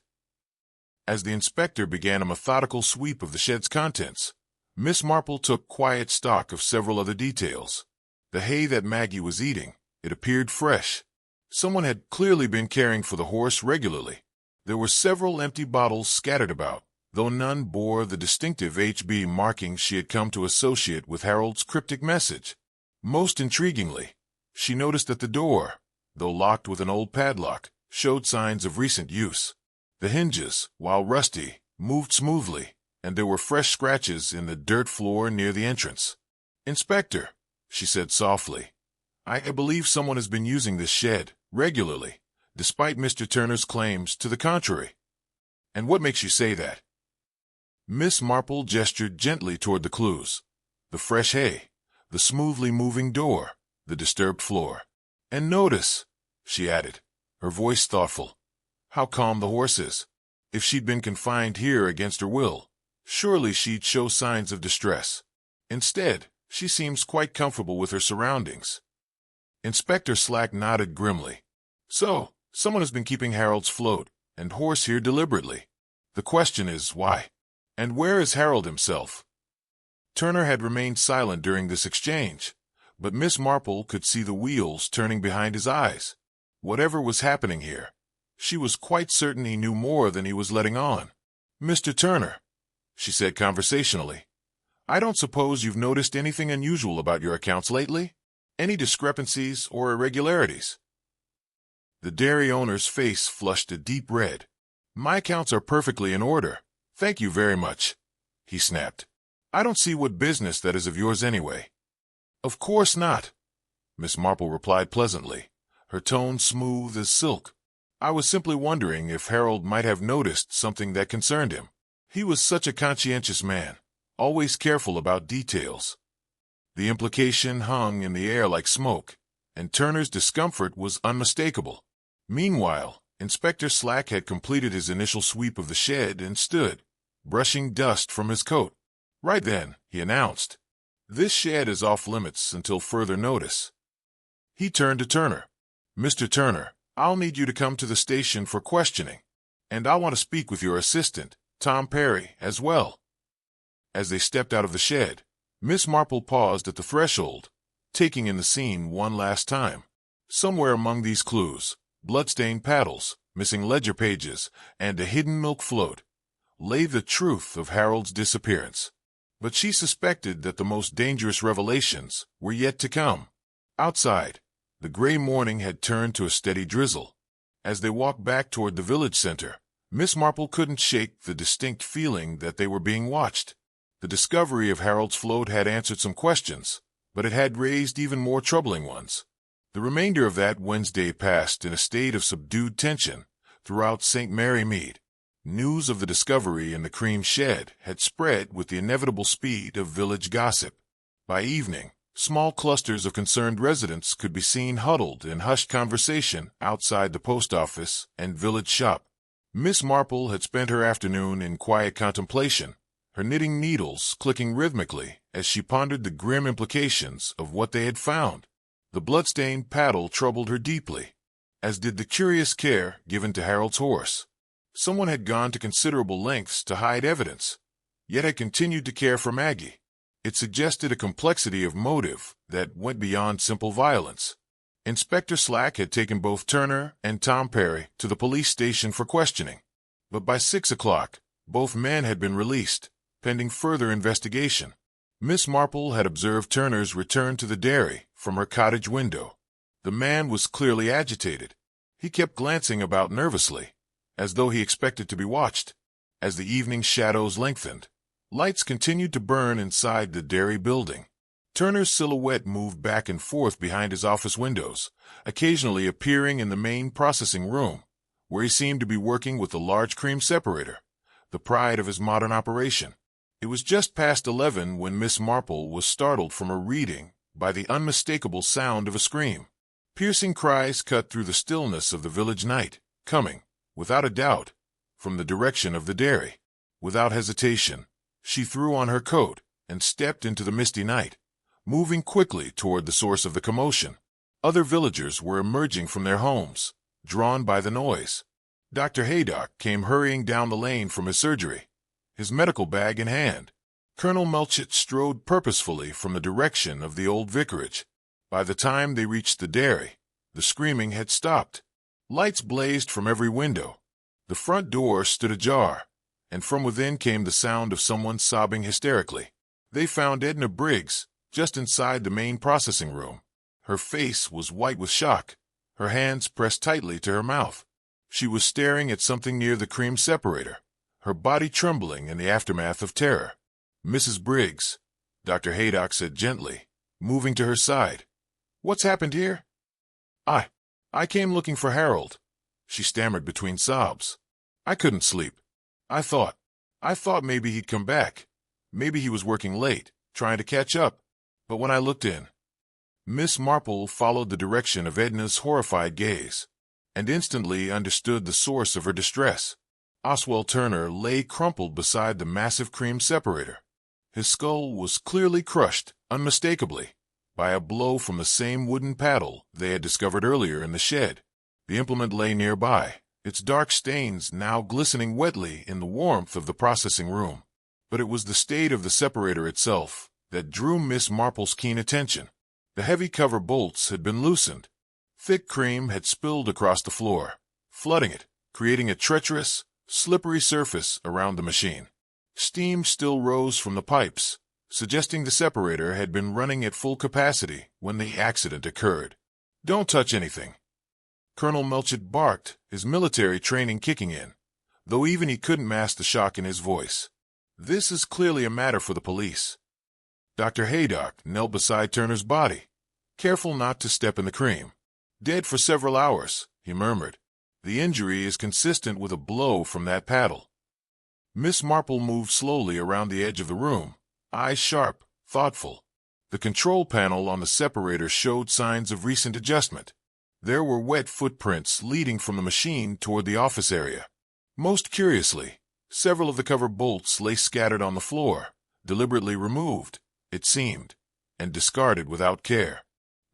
As the inspector began a methodical sweep of the shed's contents, Miss Marple took quiet stock of several other details. The hay that Maggie was eating, it appeared fresh. Someone had clearly been caring for the horse regularly. There were several empty bottles scattered about, though none bore the distinctive HB markings she had come to associate with Harold's cryptic message. Most intriguingly, she noticed that the door, though locked with an old padlock, showed signs of recent use. The hinges, while rusty, moved smoothly, and there were fresh scratches in the dirt floor near the entrance. "Inspector," she said softly, I believe someone has been using this shed regularly, despite Mr. Turner's claims to the contrary." "And what makes you say that?" Miss Marple gestured gently toward the clues: the fresh hay, the smoothly moving door, the disturbed floor. "And notice," she added, her voice thoughtful, "how calm the horse is. If she'd been confined here against her will, surely she'd show signs of distress. Instead, she seems quite comfortable with her surroundings." Inspector Slack nodded grimly. "So, someone has been keeping Harold's float and horse here deliberately. The question is, why? And where is Harold himself?" Turner had remained silent during this exchange, but Miss Marple could see the wheels turning behind his eyes. Whatever was happening here, she was quite certain he knew more than he was letting on. "Mr. Turner," she said conversationally, "I don't suppose you've noticed anything unusual about your accounts lately? Any discrepancies or irregularities?" The dairy owner's face flushed a deep red. "My accounts are perfectly in order, thank you very much," he snapped. "I don't see what business that is of yours anyway." "Of course not," Miss Marple replied pleasantly, her tone smooth as silk. "I was simply wondering if Harold might have noticed something that concerned him. He was such a conscientious man, always careful about details." The implication hung in the air like smoke, and Turner's discomfort was unmistakable. Meanwhile, Inspector Slack had completed his initial sweep of the shed and stood, brushing dust from his coat. "Right then," he announced, "this shed is off limits until further notice." He turned to Turner. "Mr. Turner, I'll need you to come to the station for questioning, and I want to speak with your assistant, Tom Perry, as well." As they stepped out of the shed, Miss Marple paused at the threshold, taking in the scene one last time. Somewhere among these clues, blood-stained paddles, missing ledger pages, and a hidden milk float, lay the truth of Harold's disappearance. But she suspected that the most dangerous revelations were yet to come. Outside, the gray morning had turned to a steady drizzle. As they walked back toward the village center, MissMarple couldn't shake the distinct feeling that they were being watched. The discovery of Harold's float had answered some questions, but it had raised even more troubling ones. The remainder of that Wednesday passed in a state of subdued tension throughout St. Mary Mead. News of the discovery in the cream shed had spread with the inevitable speed of village gossip. By evening, small clusters of concerned residents could be seen huddled in hushed conversation outside the post office and village shop. MissMarple had spent her afternoon in quiet contemplation, her knitting needles clicking rhythmically as she pondered the grim implications of what they had found. The bloodstained paddle troubled her deeply, as did the curious care given to Harold's horse. Someone had gone to considerable lengths to hide evidence, yet had continued to care for Maggie. It suggested a complexity of motive that went beyond simple violence. Inspector Slack had taken both Turner and Tom Perry to the police station for questioning, but by 6 o'clock, both men had been released, pending further investigation. MissMarple had observed Turner's return to the dairy from her cottage window. The man was clearly agitated. He kept glancing about nervously, as though he expected to be watched. As the evening shadows lengthened, lights continued to burn inside the dairy building. Turner's silhouette moved back and forth behind his office windows, occasionally appearing in the main processing room, where he seemed to be working with the large cream separator, the pride of his modern operation. It was just past 11 when MissMarple was startled from her reading by the unmistakable sound of a scream. Piercing cries cut through the stillness of the village night, coming, without a doubt, from the direction of the dairy. Without hesitation, she threw on her coat and stepped into the misty night, moving quickly toward the source of the commotion. Other villagers were emerging from their homes, drawn by the noise. Dr. Paddock came hurrying down the lane from his surgery, his medical bag in hand. Colonel Melchett strode purposefully from the direction of the old vicarage. By the time they reached the dairy, the screaming had stopped. Lights blazed from every window. The front door stood ajar, and from within came the sound of someone sobbing hysterically. They found Edna Briggs just inside the main processing room. Her face was white with shock, her hands pressed tightly to her mouth. She was staring at something near the cream separator, her body trembling in the aftermath of terror. "Mrs. Briggs," Dr. Paddock said gently, moving to her side. "What's happened here?" I came looking for Harold," she stammered between sobs. "I couldn't sleep. I thought maybe he'd come back. Maybe he was working late, trying to catch up. But when I looked in..." MissMarple followed the direction of Edna's horrified gaze, and instantly understood the source of her distress. Oswald Turner lay crumpled beside the massive cream separator. His skull was clearly crushed, unmistakably, by a blow from the same wooden paddle they had discovered earlier in the shed. The implement lay nearby, its dark stains now glistening wetly in the warmth of the processing room. But it was the state of the separator itself that drew MissMarple's keen attention. The heavy cover bolts had been loosened. Thick cream had spilled across the floor, flooding it, creating a treacherous, slippery surface around the machine. Steam still rose from the pipes, suggesting the separator had been running at full capacity when the accident occurred. "Don't touch anything," Colonel Melchett barked, his military training kicking in, though even he couldn't mask the shock in his voice. "This is clearly a matter for the police." Dr. Paddock knelt beside Turner's body, careful not to step in the cream. "Dead for several hours," he murmured. "The injury is consistent with a blow from that paddle." MissMarple moved slowly around the edge of the room, eyes sharp, thoughtful. The control panel on the separator showed signs of recent adjustment. There were wet footprints leading from the machine toward the office area. Most curiously, several of the cover bolts lay scattered on the floor, deliberately removed, it seemed, and discarded without care.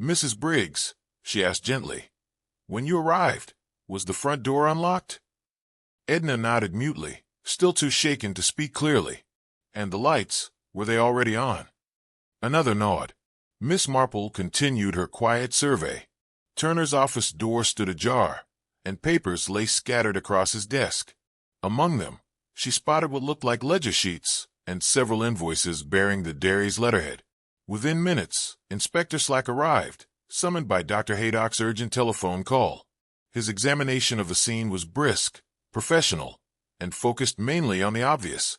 "Mrs. Briggs," she asked gently, "when you arrived, was the front door unlocked?" Edna nodded mutely, still too shaken to speak clearly. "And the lights, were they already on?" Another nod. MissMarple continued her quiet survey. Turner's office door stood ajar, and papers lay scattered across his desk. Among them, she spotted what looked like ledger sheets and several invoices bearing the dairy's letterhead. Within minutes, Inspector Slack arrived, summoned by Dr. Paddock's urgent telephone call. His examination of the scene was brisk, professional, and focused mainly on the obvious: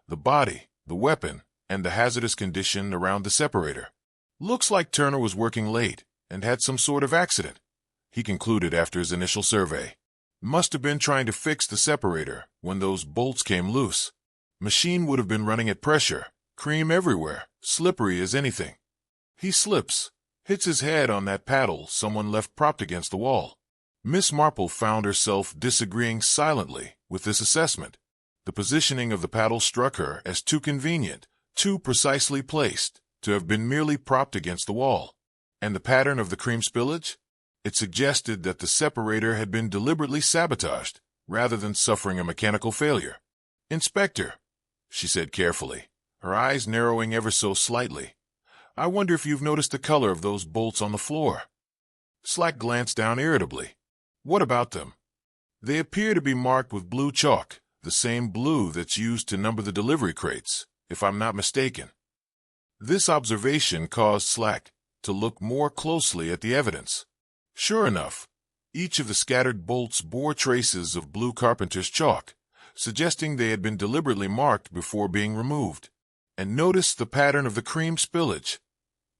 the body, the weapon, and the hazardous condition around the separator. "Looks like Turner was working late and had some sort of accident," he concluded after his initial survey. "Must have been trying to fix the separator when those bolts came loose. Machine would have been running at pressure, cream everywhere, slippery as anything. He slips, hits his head on that paddle someone left propped against the wall." MissMarple found herself disagreeing silently with this assessment. The positioning of the paddle struck her as too convenient, too precisely placed, to have been merely propped against the wall. And the pattern of the cream spillage? It suggested that the separator had been deliberately sabotaged, rather than suffering a mechanical failure. "Inspector," she said carefully, her eyes narrowing ever so slightly, "I wonder if you've noticed the color of those bolts on the floor." Slack glanced down irritably. "What about them?" "They appear to be marked with blue chalk, the same blue that's used to number the delivery crates, if I'm not mistaken." This observation caused Slack to look more closely at the evidence. Sure enough, each of the scattered bolts bore traces of blue carpenter's chalk, suggesting they had been deliberately marked before being removed. "And notice the pattern of the cream spillage,"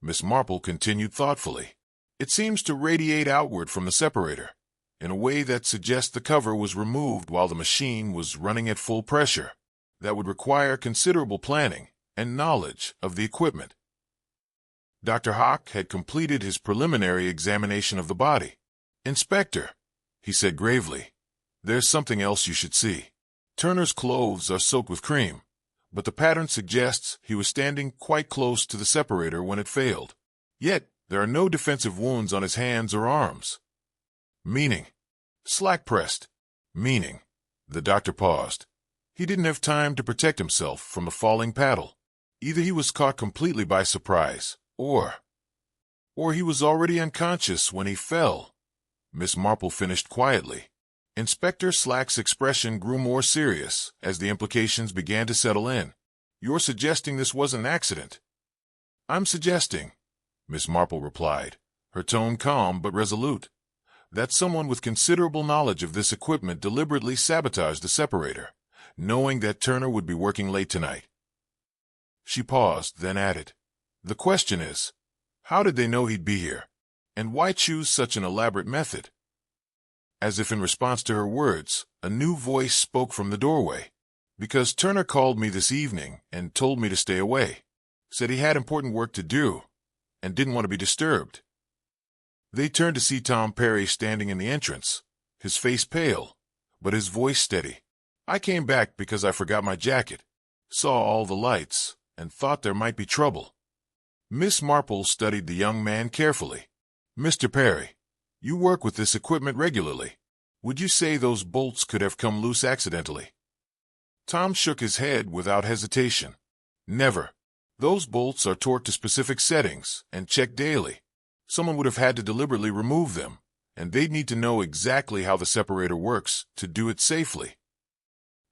MissMarple continued thoughtfully. "It seems to radiate outward from the separator, in a way that suggests the cover was removed while the machine was running at full pressure. That would require considerable planning and knowledge of the equipment." Dr. Hawk had completed his preliminary examination of the body. "Inspector," he said gravely, "there's something else you should see. Turner's clothes are soaked with cream, but the pattern suggests he was standing quite close to the separator when it failed. Yet there are no defensive wounds on his hands or arms." "Meaning?" Slack pressed. "Meaning." The doctor paused. "He didn't have time to protect himself from the falling paddle. Either he was caught completely by surprise, or he was already unconscious when he fell." MissMarple finished quietly. Inspector Slack's expression grew more serious as the implications began to settle in. "You're suggesting this was an accident?" "I'm suggesting," MissMarple replied, her tone calm but resolute, "that someone with considerable knowledge of this equipment deliberately sabotaged the separator, knowing that Turner would be working late tonight." She paused, then added, "The question is, how did they know he'd be here? And why choose such an elaborate method?" As if in response to her words, a new voice spoke from the doorway. "Because Turner called me this evening and told me to stay away. Said he had important work to do and didn't want to be disturbed." They turned to see Tom Perry standing in the entrance, his face pale, but his voice steady. "I came back because I forgot my jacket, saw all the lights, and thought there might be trouble." MissMarple studied the young man carefully. "Mr. Perry, you work with this equipment regularly. Would you say those bolts could have come loose accidentally?" Tom shook his head without hesitation. "Never. Those bolts are torqued to specific settings and checked daily. Someone would have had to deliberately remove them, and they'd need to know exactly how the separator works to do it safely."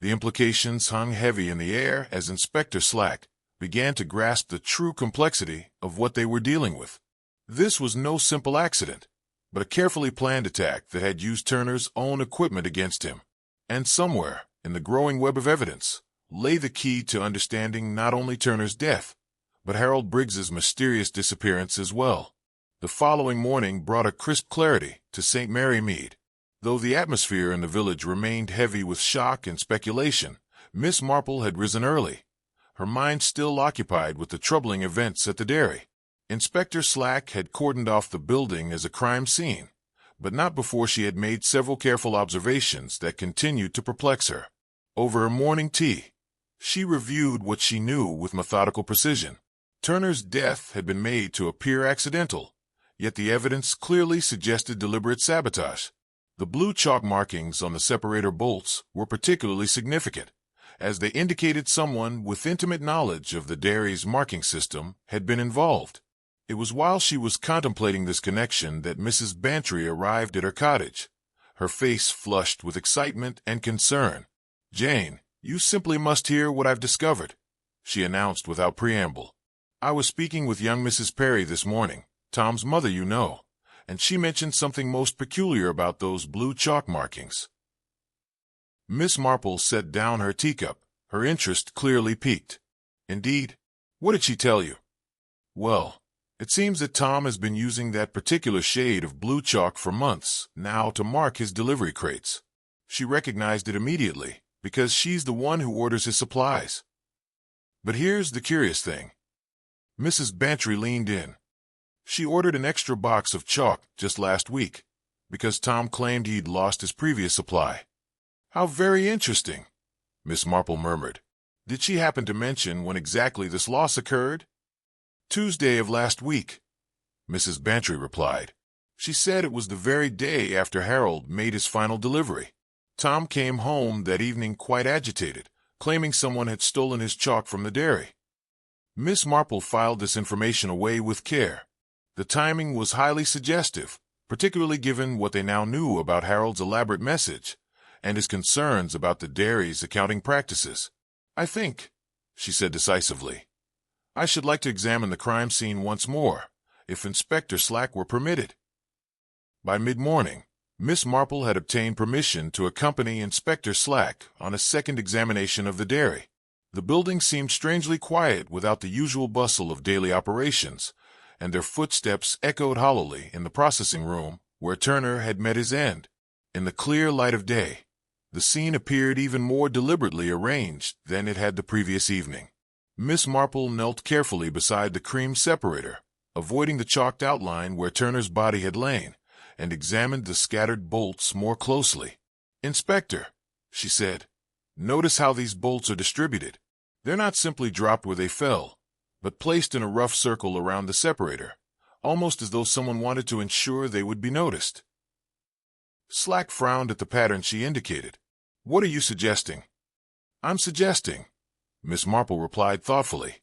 The implications hung heavy in the air as Inspector Slack began to grasp the true complexity of what they were dealing with. This was no simple accident, but a carefully planned attack that had used Turner's own equipment against him. And somewhere, in the growing web of evidence, lay the key to understanding not only Turner's death, but Harold Briggs's mysterious disappearance as well. The following morning brought a crisp clarity to St. Mary Mead. Though the atmosphere in the village remained heavy with shock and speculation, MissMarple had risen early, her mind still occupied with the troubling events at the dairy. Inspector Slack had cordoned off the building as a crime scene, but not before she had made several careful observations that continued to perplex her. Over her morning tea, she reviewed what she knew with methodical precision. Turner's death had been made to appear accidental, yet the evidence clearly suggested deliberate sabotage. The blue chalk markings on the separator bolts were particularly significant, as they indicated someone with intimate knowledge of the dairy's marking system had been involved. It was while she was contemplating this connection that Mrs. Bantry arrived at her cottage, her face flushed with excitement and concern. "Jane, you simply must hear what I've discovered," she announced without preamble. "I was speaking with young Mrs. Perry this morning, Tom's mother, you know, and she mentioned something most peculiar about those blue chalk markings. Miss Marple set down her teacup, her interest clearly piqued. Indeed? What did she tell you? Well, it seems that Tom has been using that particular shade of blue chalk for months now to mark his delivery crates. She recognized it immediately, because she's the one who orders his supplies. But here's the curious thing. Mrs. Bantry leaned in. She ordered an extra box of chalk just last week, because Tom claimed he'd lost his previous supply. How very interesting, Miss Marple murmured. Did she happen to mention when exactly this loss occurred? Tuesday of last week, Mrs. Bantry replied. She said it was the very day after Harold made his final delivery. Tom came home that evening quite agitated, claiming someone had stolen his chalk from the dairy. Miss Marple filed this information away with care. The timing was highly suggestive, particularly given what they now knew about Harold's elaborate message and his concerns about the dairy's accounting practices. I think, she said decisively, I should like to examine the crime scene once more, if Inspector Slack were permitted. By mid-morning, Miss Marple had obtained permission to accompany Inspector Slack on a second examination of the dairy. The building seemed strangely quiet without the usual bustle of daily operations, and their footsteps echoed hollowly in the processing room where Turner had met his end. In the clear light of day, the scene appeared even more deliberately arranged than it had the previous evening. Miss Marple knelt carefully beside the cream separator, avoiding the chalked outline where Turner's body had lain, and examined the scattered bolts more closely. Inspector, she said, notice how these bolts are distributed. They're not simply dropped where they fell, but placed in a rough circle around the separator, almost as though someone wanted to ensure they would be noticed. Slack frowned at the pattern she indicated. What are you suggesting? I'm suggesting, Miss Marple replied thoughtfully,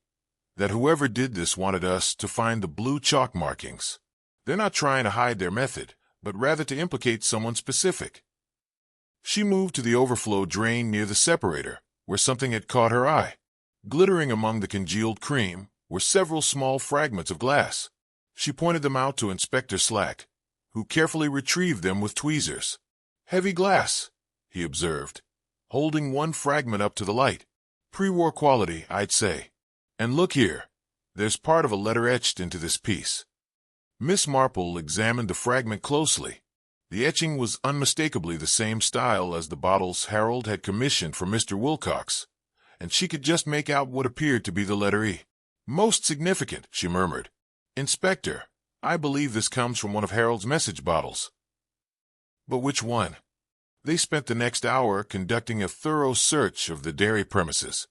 that whoever did this wanted us to find the blue chalk markings. They're not trying to hide their method, but rather to implicate someone specific. She moved to the overflow drain near the separator, where something had caught her eye. Glittering among the congealed cream were several small fragments of glass. She pointed them out to Inspector Slack, who carefully retrieved them with tweezers. Heavy glass, he observed, holding one fragment up to the light. Pre-war quality, I'd say. And look here, there's part of a letter etched into this piece. Miss Marple examined the fragment closely. The etching was unmistakably the same style as the bottles Harold had commissioned for Mr. Wilcox, and she could just make out what appeared to be the letter E. Most significant, she murmured. Inspector, I believe this comes from one of Harold's message bottles. But which one? They spent the next hour conducting a thorough search of the dairy premises.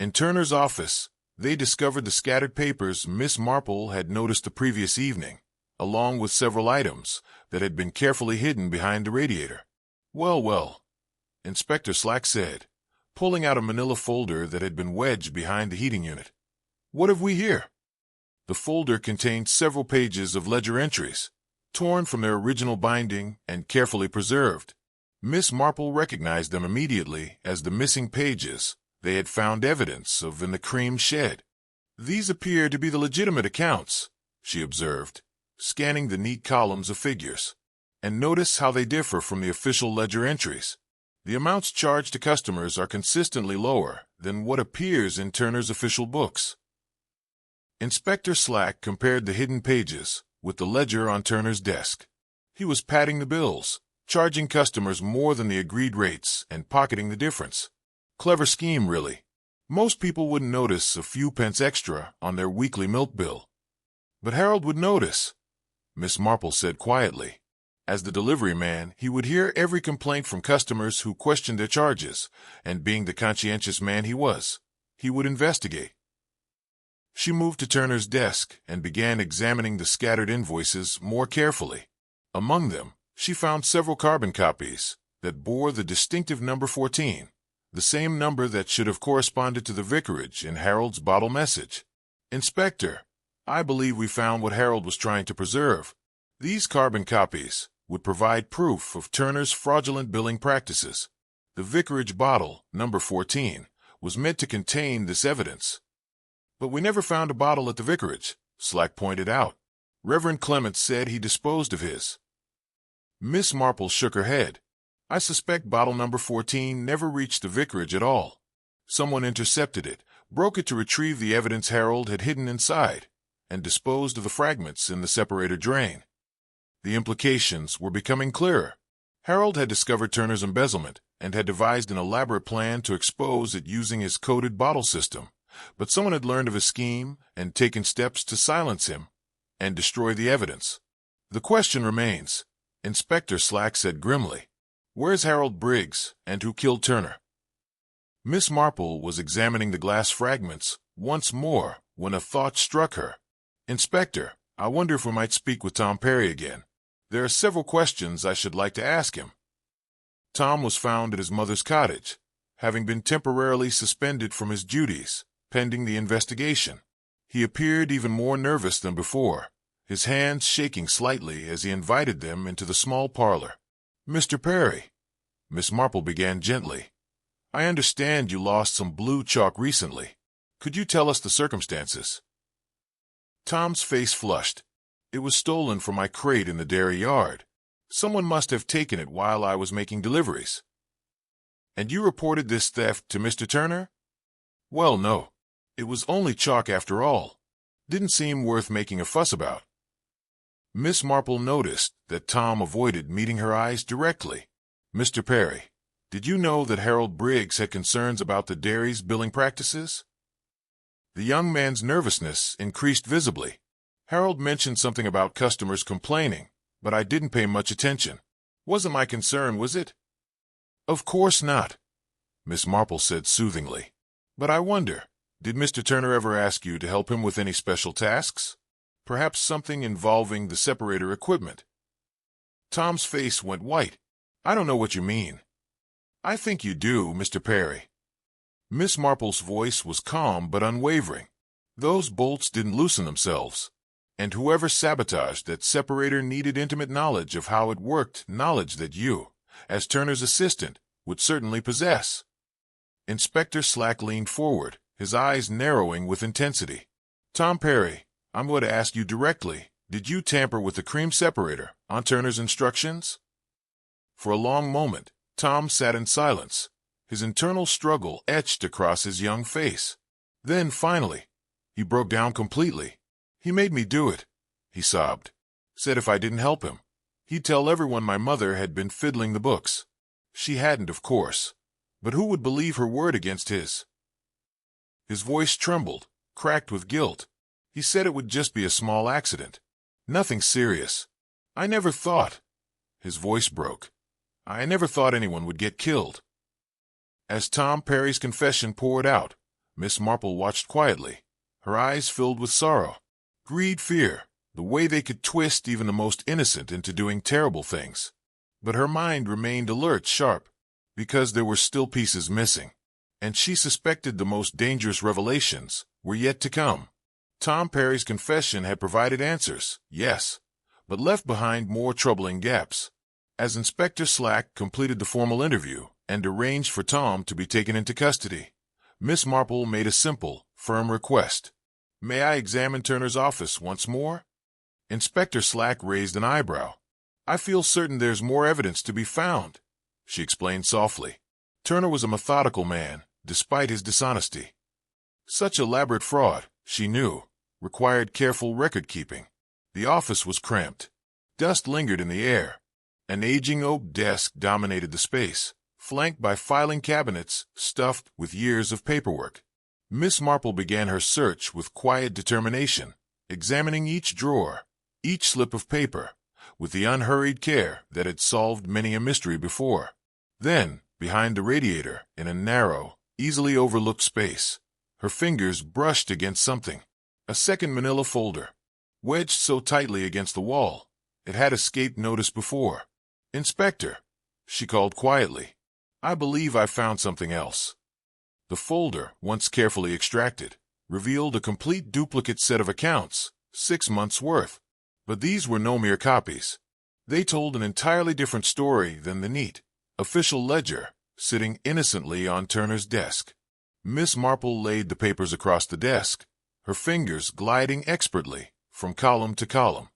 In Turner's office, they discovered the scattered papers Miss Marple had noticed the previous evening, along with several items that had been carefully hidden behind the radiator. Well, well, Inspector Slack said, pulling out a manila folder that had been wedged behind the heating unit. What have we here? The folder contained several pages of ledger entries, torn from their original binding and carefully preserved. Miss Marple recognized them immediately as the missing pages they had found evidence of in the cream shed. These appear to be the legitimate accounts, she observed, scanning the neat columns of figures. And notice how they differ from the official ledger entries. The amounts charged to customers are consistently lower than what appears in Turner's official books. Inspector Slack compared the hidden pages with the ledger on Turner's desk. He was padding the bills, charging customers more than the agreed rates and pocketing the difference. Clever scheme, really. Most people wouldn't notice a few pence extra on their weekly milk bill. But Harold would notice, Miss Marple said quietly. As the delivery man, he would hear every complaint from customers who questioned their charges, and being the conscientious man he was, he would investigate. She moved to Turner's desk and began examining the scattered invoices more carefully. Among them, she found several carbon copies that bore the distinctive number 14, the same number that should have corresponded to the vicarage in Harold's bottle message. Inspector, I believe we found what Harold was trying to preserve. These carbon copies would provide proof of Turner's fraudulent billing practices. The vicarage bottle, number 14, was meant to contain this evidence. But we never found a bottle at the vicarage, Slack pointed out. Reverend Clements said he disposed of his. Miss Marple shook her head. I suspect bottle number 14 never reached the vicarage at all. Someone intercepted it, broke it to retrieve the evidence Harold had hidden inside, and disposed of the fragments in the separator drain. The implications were becoming clearer. Harold had discovered Turner's embezzlement and had devised an elaborate plan to expose it using his coded bottle system, but someone had learned of his scheme and taken steps to silence him and destroy the evidence. The question remains, Inspector Slack said grimly. Where's Harold Briggs, and who killed Turner? Miss Marple was examining the glass fragments once more when a thought struck her. Inspector, I wonder if we might speak with Tom Perry again. There are several questions I should like to ask him. Tom was found at his mother's cottage, having been temporarily suspended from his duties, pending the investigation. He appeared even more nervous than before, his hands shaking slightly as he invited them into the small parlor. Mr. Perry, Miss Marple began gently, I understand you lost some blue chalk recently. Could you tell us the circumstances? Tom's face flushed. It was stolen from my crate in the dairy yard. Someone must have taken it while I was making deliveries. And you reported this theft to Mr. Turner? Well, no. It was only chalk after all. Didn't seem worth making a fuss about. Miss Marple noticed that Tom avoided meeting her eyes directly. Mr. Perry, did you know that Harold Briggs had concerns about the dairy's billing practices? The young man's nervousness increased visibly. Harold mentioned something about customers complaining, but I didn't pay much attention. Wasn't my concern, was it? Of course not, Miss Marple said soothingly. But I wonder, did Mr. Turner ever ask you to help him with any special tasks? Perhaps something involving the separator equipment? Tom's face went white. I don't know what you mean. I think you do, Mr. Perry. Miss Marple's voice was calm but unwavering. Those bolts didn't loosen themselves. And whoever sabotaged that separator needed intimate knowledge of how it worked, knowledge that you, as Turner's assistant, would certainly possess. Inspector Slack leaned forward, his eyes narrowing with intensity. Tom Perry, I'm going to ask you directly, did you tamper with the cream separator on Turner's instructions? For a long moment, Tom sat in silence, his internal struggle etched across his young face. Then, finally, he broke down completely. He made me do it, he sobbed. Said if I didn't help him, he'd tell everyone my mother had been fiddling the books. She hadn't, of course, but who would believe her word against his? His voice trembled, cracked with guilt. He said it would just be a small accident. Nothing serious. I never thought. His voice broke. I never thought anyone would get killed. As Tom Perry's confession poured out, Miss Marple watched quietly, her eyes filled with sorrow. Greed, fear, the way they could twist even the most innocent into doing terrible things. But her mind remained alert, sharp, because there were still pieces missing, and she suspected the most dangerous revelations were yet to come. Tom Perry's confession had provided answers, yes, but left behind more troubling gaps. As Inspector Slack completed the formal interview and arranged for Tom to be taken into custody, Miss Marple made a simple, firm request. May I examine Turner's office once more? Inspector Slack raised an eyebrow. I feel certain there's more evidence to be found, she explained softly. Turner was a methodical man, despite his dishonesty. Such elaborate fraud, she knew, required careful record-keeping. The office was cramped. Dust lingered in the air. An aging oak desk dominated the space, flanked by filing cabinets stuffed with years of paperwork. Miss Marple began her search with quiet determination, examining each drawer, each slip of paper, with the unhurried care that had solved many a mystery before. Then, behind the radiator, in a narrow, easily overlooked space, her fingers brushed against something. A second manila folder, wedged so tightly against the wall, it had escaped notice before. Inspector, she called quietly, I believe I found something else. The folder, once carefully extracted, revealed a complete duplicate set of accounts, 6 months' worth. But these were no mere copies. They told an entirely different story than the neat, official ledger sitting innocently on Turner's desk. Miss Marple laid the papers across the desk, her fingers gliding expertly from column to column.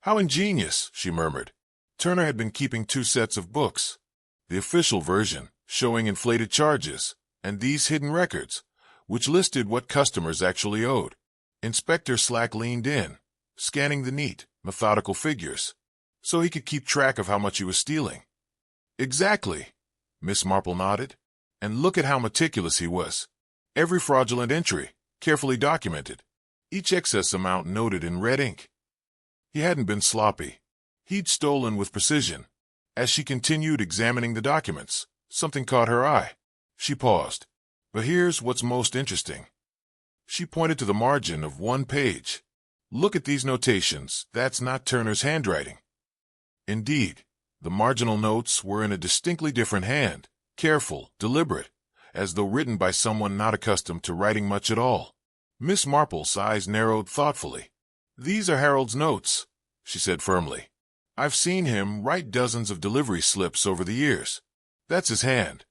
How ingenious, she murmured. Turner had been keeping 2 sets of books. The official version, showing inflated charges, and these hidden records, which listed what customers actually owed. Inspector Slack leaned in, scanning the neat, methodical figures, so he could keep track of how much he was stealing. Exactly, Miss Marple nodded. And look at how meticulous he was. Every fraudulent entry, carefully documented. Each excess amount noted in red ink. He hadn't been sloppy. He'd stolen with precision. As she continued examining the documents, something caught her eye. She paused. But here's what's most interesting. She pointed to the margin of one page. Look at these notations. That's not Turner's handwriting. Indeed, the marginal notes were in a distinctly different hand, careful, deliberate, as though written by someone not accustomed to writing much at all. Miss Marple's eyes narrowed thoughtfully. These are Harold's notes, she said firmly. I've seen him write dozens of delivery slips over the years. That's his hand.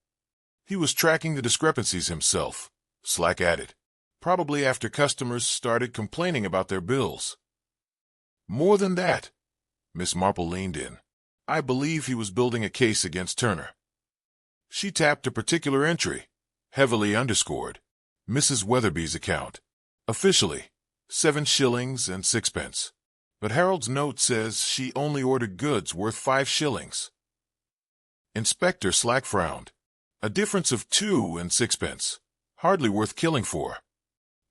He was tracking the discrepancies himself, Slack added, probably after customers started complaining about their bills. More than that, Miss Marple leaned in. I believe he was building a case against Turner. She tapped a particular entry, heavily underscored, Mrs. Weatherby's account. Officially, 7 shillings and 6 pence. But Harold's note says she only ordered goods worth 5 shillings. Inspector Slack frowned. A difference of 2 and 6 pence. Hardly worth killing for.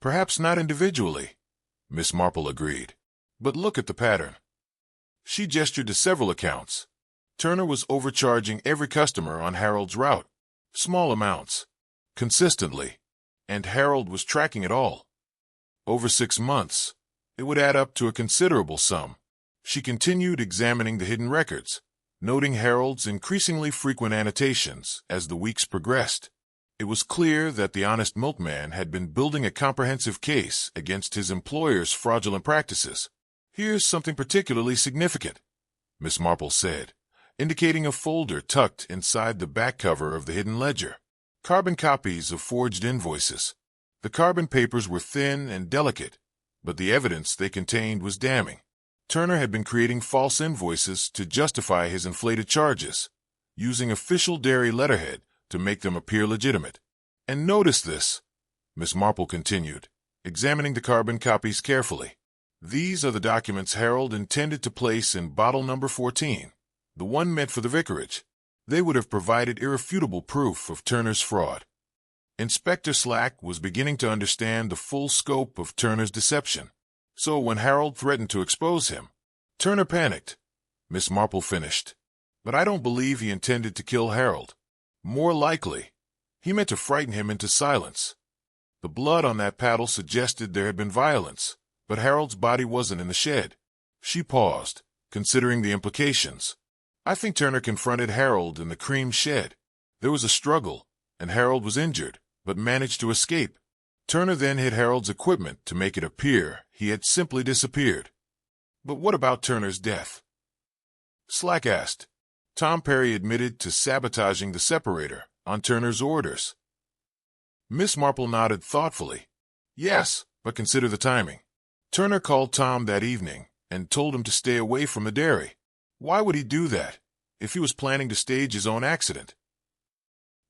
Perhaps not individually, Miss Marple agreed. But look at the pattern. She gestured to several accounts. Turner was overcharging every customer on Harold's route. Small amounts. Consistently. And Harold was tracking it all. Over 6 months, it would add up to a considerable sum. She continued examining the hidden records, noting Harold's increasingly frequent annotations as the weeks progressed. It was clear that the honest milkman had been building a comprehensive case against his employer's fraudulent practices. Here's something particularly significant, Miss Marple said, indicating a folder tucked inside the back cover of the hidden ledger. Carbon copies of forged invoices. The carbon papers were thin and delicate, but the evidence they contained was damning. Turner had been creating false invoices to justify his inflated charges, using official dairy letterhead to make them appear legitimate. And notice this, Miss Marple continued, examining the carbon copies carefully. These are the documents Harold intended to place in bottle number 14, the one meant for the vicarage. They would have provided irrefutable proof of Turner's fraud. Inspector Slack was beginning to understand the full scope of Turner's deception. So when Harold threatened to expose him, Turner panicked. Miss Marple finished. But I don't believe he intended to kill Harold. More likely, he meant to frighten him into silence. The blood on that paddle suggested there had been violence, but Harold's body wasn't in the shed. She paused, considering the implications. I think Turner confronted Harold in the cream shed. There was a struggle, and Harold was injured, but managed to escape. Turner then hit Harold's equipment to make it appear he had simply disappeared. But what about Turner's death? Slack asked. Tom Perry admitted to sabotaging the separator on Turner's orders. Miss Marple nodded thoughtfully. Yes, but consider the timing. Turner called Tom that evening and told him to stay away from the dairy. Why would he do that, if he was planning to stage his own accident?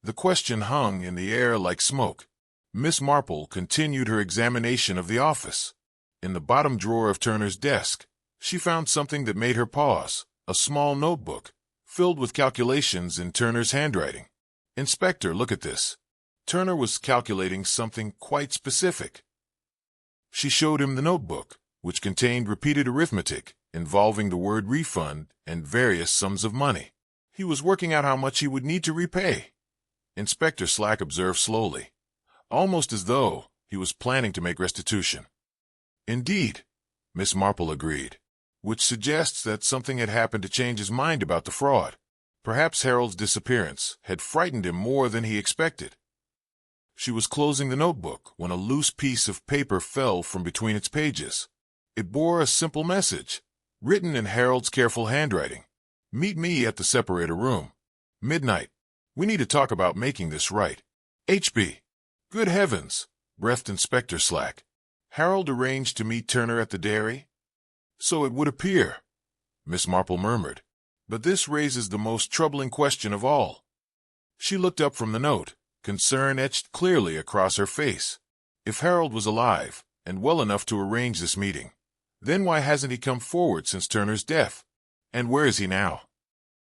The question hung in the air like smoke. Miss Marple continued her examination of the office. In the bottom drawer of Turner's desk, she found something that made her pause, a small notebook, filled with calculations in Turner's handwriting. Inspector, look at this. Turner was calculating something quite specific. She showed him the notebook, which contained repeated arithmetic involving the word refund and various sums of money. He was working out how much he would need to repay. Inspector Slack observed slowly, almost as though he was planning to make restitution. Indeed, Miss Marple agreed, which suggests that something had happened to change his mind about the fraud. Perhaps Harold's disappearance had frightened him more than he expected. She was closing the notebook when a loose piece of paper fell from between its pages. It bore a simple message, written in Harold's careful handwriting. Meet me at the Separator room. Midnight. We need to talk about making this right. H.B. Good heavens, breathed Inspector Slack. Harold arranged to meet Turner at the dairy? So it would appear, Miss Marple murmured. But this raises the most troubling question of all. She looked up from the note, concern etched clearly across her face. If Harold was alive, and well enough to arrange this meeting, then why hasn't he come forward since Turner's death? And where is he now?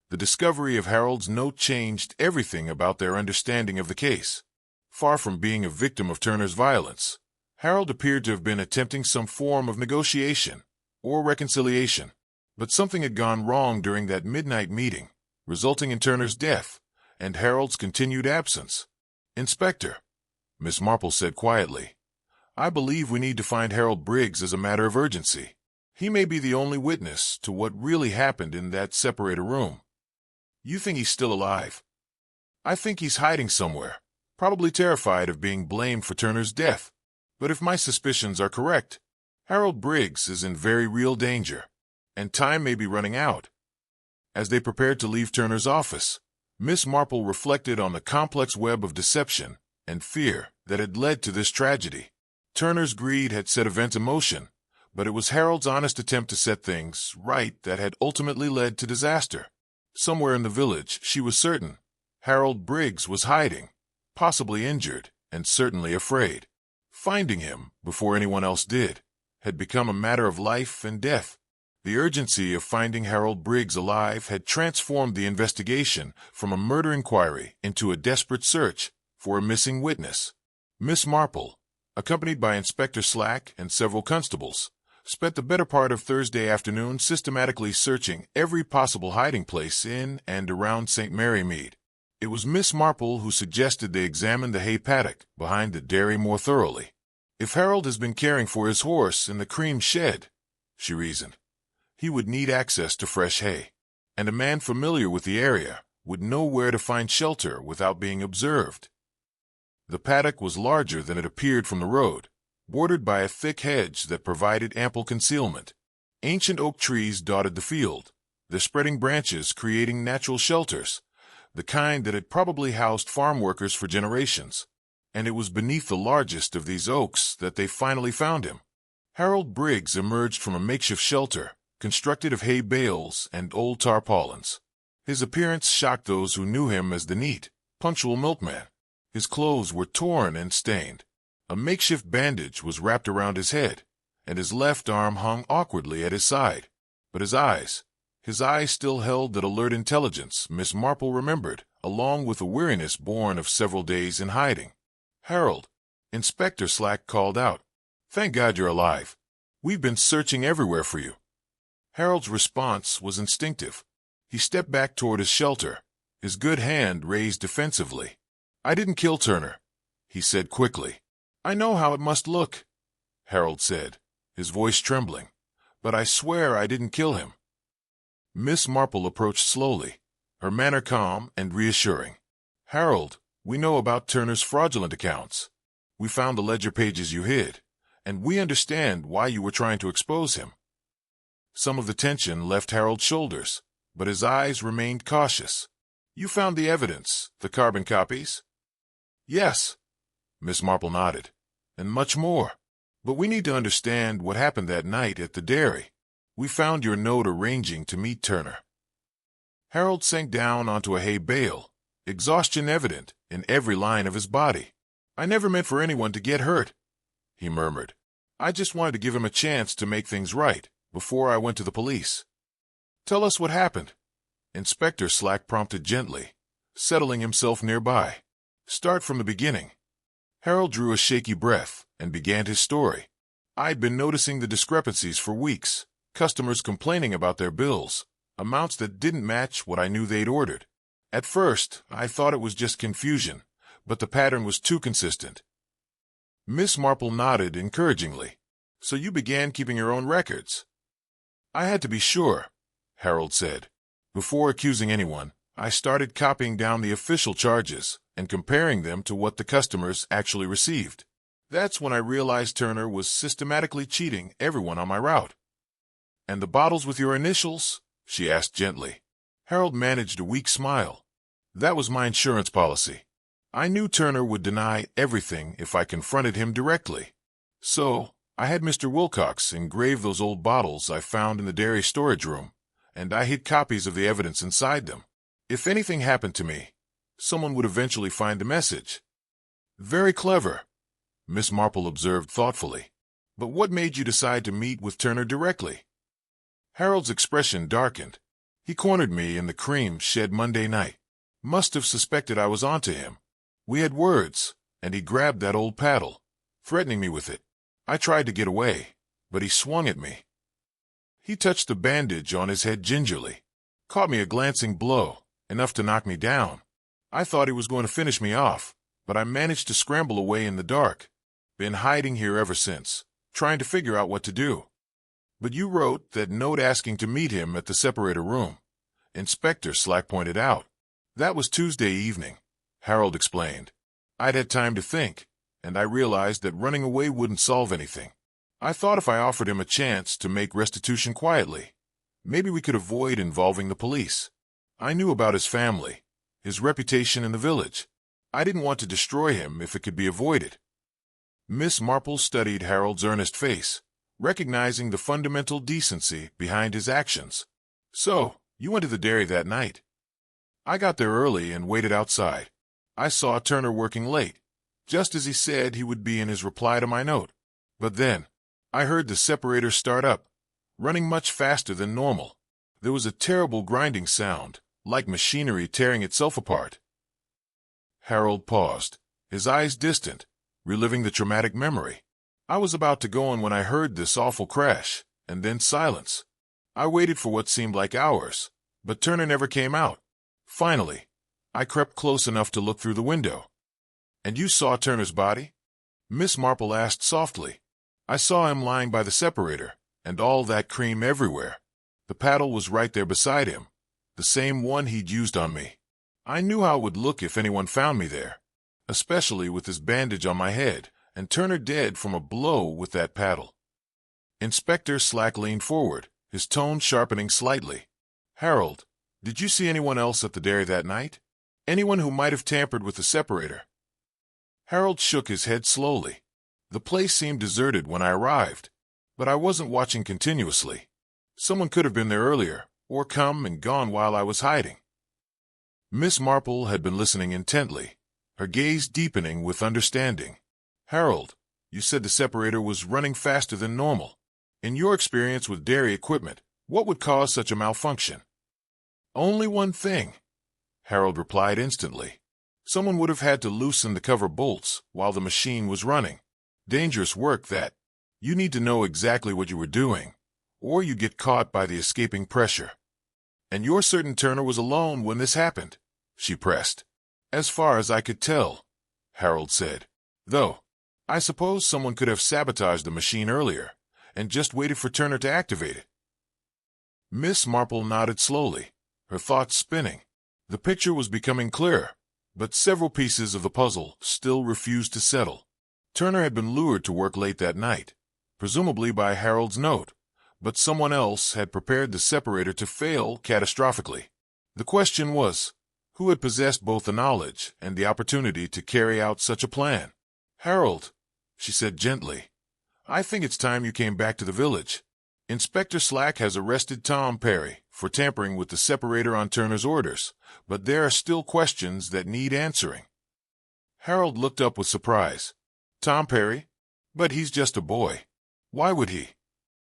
The discovery of Harold's note changed everything about their understanding of the case. Far from being a victim of Turner's violence, Harold appeared to have been attempting some form of negotiation or reconciliation. But something had gone wrong during that midnight meeting, resulting in Turner's death and Harold's continued absence. "Inspector," Miss Marple said quietly, "I believe we need to find Harold Briggs as a matter of urgency. He may be the only witness to what really happened in that separator room." "You think he's still alive?" "I think he's hiding somewhere, probably terrified of being blamed for Turner's death. But if my suspicions are correct, Harold Briggs is in very real danger, and time may be running out." As they prepared to leave Turner's office, Miss Marple reflected on the complex web of deception and fear that had led to this tragedy. Turner's greed had set events in motion, but it was Harold's honest attempt to set things right that had ultimately led to disaster. Somewhere in the village, she was certain, Harold Briggs was hiding, possibly injured, and certainly afraid. Finding him, before anyone else did, had become a matter of life and death. The urgency of finding Harold Briggs alive had transformed the investigation from a murder inquiry into a desperate search for a missing witness. Miss Marple, accompanied by Inspector Slack and several constables, spent the better part of Thursday afternoon systematically searching every possible hiding place in and around St. Mary Mead. It was Miss Marple who suggested they examine the hay paddock behind the dairy more thoroughly. "If Harold has been caring for his horse in the cream shed," she reasoned, "he would need access to fresh hay, and a man familiar with the area would know where to find shelter without being observed." The paddock was larger than it appeared from the road, bordered by a thick hedge that provided ample concealment. Ancient oak trees dotted the field, their spreading branches creating natural shelters, the kind that had probably housed farm workers for generations. And it was beneath the largest of these oaks that they finally found him. Harold Briggs emerged from a makeshift shelter, constructed of hay bales and old tarpaulins. His appearance shocked those who knew him as the neat, punctual milkman. His clothes were torn and stained. A makeshift bandage was wrapped around his head, and his left arm hung awkwardly at his side. But his eyes still held that alert intelligence Miss Marple remembered, along with a weariness born of several days in hiding. "Harold," Inspector Slack called out, "thank God you're alive. We've been searching everywhere for you." Harold's response was instinctive. He stepped back toward his shelter, his good hand raised defensively. "I didn't kill Turner," he said quickly. "I know how it must look," Harold said, his voice trembling, "but I swear I didn't kill him." Miss Marple approached slowly, her manner calm and reassuring. "Harold, we know about Turner's fraudulent accounts. We found the ledger pages you hid, and we understand why you were trying to expose him." Some of the tension left Harold's shoulders, but his eyes remained cautious. "You found the evidence, the carbon copies?" "Yes," Miss Marple nodded, "and much more. But we need to understand what happened that night at the dairy. We found your note arranging to meet Turner." Harold sank down onto a hay bale, exhaustion evident in every line of his body. "I never meant for anyone to get hurt," he murmured. "I just wanted to give him a chance to make things right before I went to the police." "Tell us what happened," Inspector Slack prompted gently, settling himself nearby. "Start from the beginning." Harold drew a shaky breath and began his story. "I'd been noticing the discrepancies for weeks, customers complaining about their bills, amounts that didn't match what I knew they'd ordered. At first, I thought it was just confusion, but the pattern was too consistent." Miss Marple nodded encouragingly. "So you began keeping your own records?" "I had to be sure," Harold said. "Before accusing anyone, I started copying down the official charges and comparing them to what the customers actually received. That's when I realized Turner was systematically cheating everyone on my route." "And the bottles with your initials?" she asked gently. Harold managed a weak smile. "That was my insurance policy. I knew Turner would deny everything if I confronted him directly. So I had Mr. Wilcox engrave those old bottles I found in the dairy storage room, and I hid copies of the evidence inside them. If anything happened to me, someone would eventually find the message. Very clever, Miss Marple observed thoughtfully. But what made you decide to meet with Turner directly? Harold's expression darkened. He cornered me in the cream shed Monday night. Must have suspected I was onto him. We had words, and he grabbed that old paddle, threatening me with it. I tried to get away, but he swung at me. He touched the bandage on his head gingerly, caught me a glancing blow, enough to knock me down. I thought he was going to finish me off, but I managed to scramble away in the dark. Been hiding here ever since, trying to figure out what to do. But you wrote that note asking to meet him at the Separator room, Inspector Slack pointed out. That was Tuesday evening, Harold explained. I'd had time to think, and I realized that running away wouldn't solve anything. I thought if I offered him a chance to make restitution quietly, maybe we could avoid involving the police. I knew about his family, his reputation in the village. I didn't want to destroy him if it could be avoided. Miss Marple studied Harold's earnest face, recognizing the fundamental decency behind his actions. So, you went to the dairy that night. I got there early and waited outside. I saw Turner working late, just as he said he would be in his reply to my note. But then, I heard the separator start up, running much faster than normal. There was a terrible grinding sound, like machinery tearing itself apart. Harold paused, his eyes distant, reliving the traumatic memory. I was about to go on when I heard this awful crash, and then silence. I waited for what seemed like hours, but Turner never came out. Finally, I crept close enough to look through the window. And you saw Turner's body? Miss Marple asked softly. I saw him lying by the separator, and all that cream everywhere. The paddle was right there beside him, the same one he'd used on me. I knew how it would look if anyone found me there, especially with this bandage on my head, and Turner dead from a blow with that paddle. Inspector Slack leaned forward, his tone sharpening slightly. Harold, did you see anyone else at the dairy that night? Anyone who might have tampered with the separator? Harold shook his head slowly. The place seemed deserted when I arrived, but I wasn't watching continuously. Someone could have been there earlier, or come and gone while I was hiding. Miss Marple had been listening intently, her gaze deepening with understanding. Harold, you said the separator was running faster than normal. In your experience with dairy equipment, what would cause such a malfunction? Only one thing, Harold replied instantly. Someone would have had to loosen the cover bolts while the machine was running. Dangerous work that. You need to know exactly what you were doing, or you get caught by the escaping pressure. And you're certain Turner was alone when this happened, she pressed. As far as I could tell, Harold said. Though, I suppose someone could have sabotaged the machine earlier and just waited for Turner to activate it. Miss Marple nodded slowly, her thoughts spinning. The picture was becoming clearer, but several pieces of the puzzle still refused to settle. Turner had been lured to work late that night, presumably by Harold's note, but someone else had prepared the separator to fail catastrophically. The question was, who had possessed both the knowledge and the opportunity to carry out such a plan? Harold, she said gently, I think it's time you came back to the village. Inspector Slack has arrested Tom Perry for tampering with the separator on Turner's orders, but there are still questions that need answering. Harold looked up with surprise. Tom Perry? But he's just a boy. Why would he?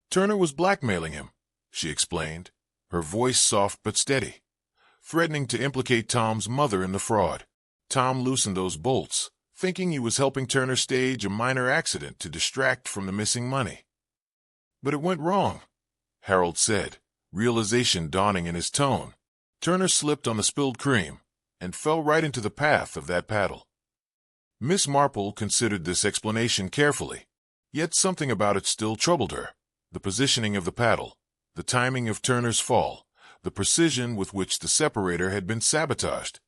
Turner was blackmailing him, she explained, her voice soft but steady, threatening to implicate Tom's mother in the fraud. Tom loosened those bolts, thinking he was helping Turner stage a minor accident to distract from the missing money. But it went wrong, Harold said, realization dawning in his tone. Turner slipped on the spilled cream and fell right into the path of that paddle. Miss Marple considered this explanation carefully, yet something about it still troubled her. The positioning of the paddle, the timing of Turner's fall, the precision with which the separator had been sabotaged.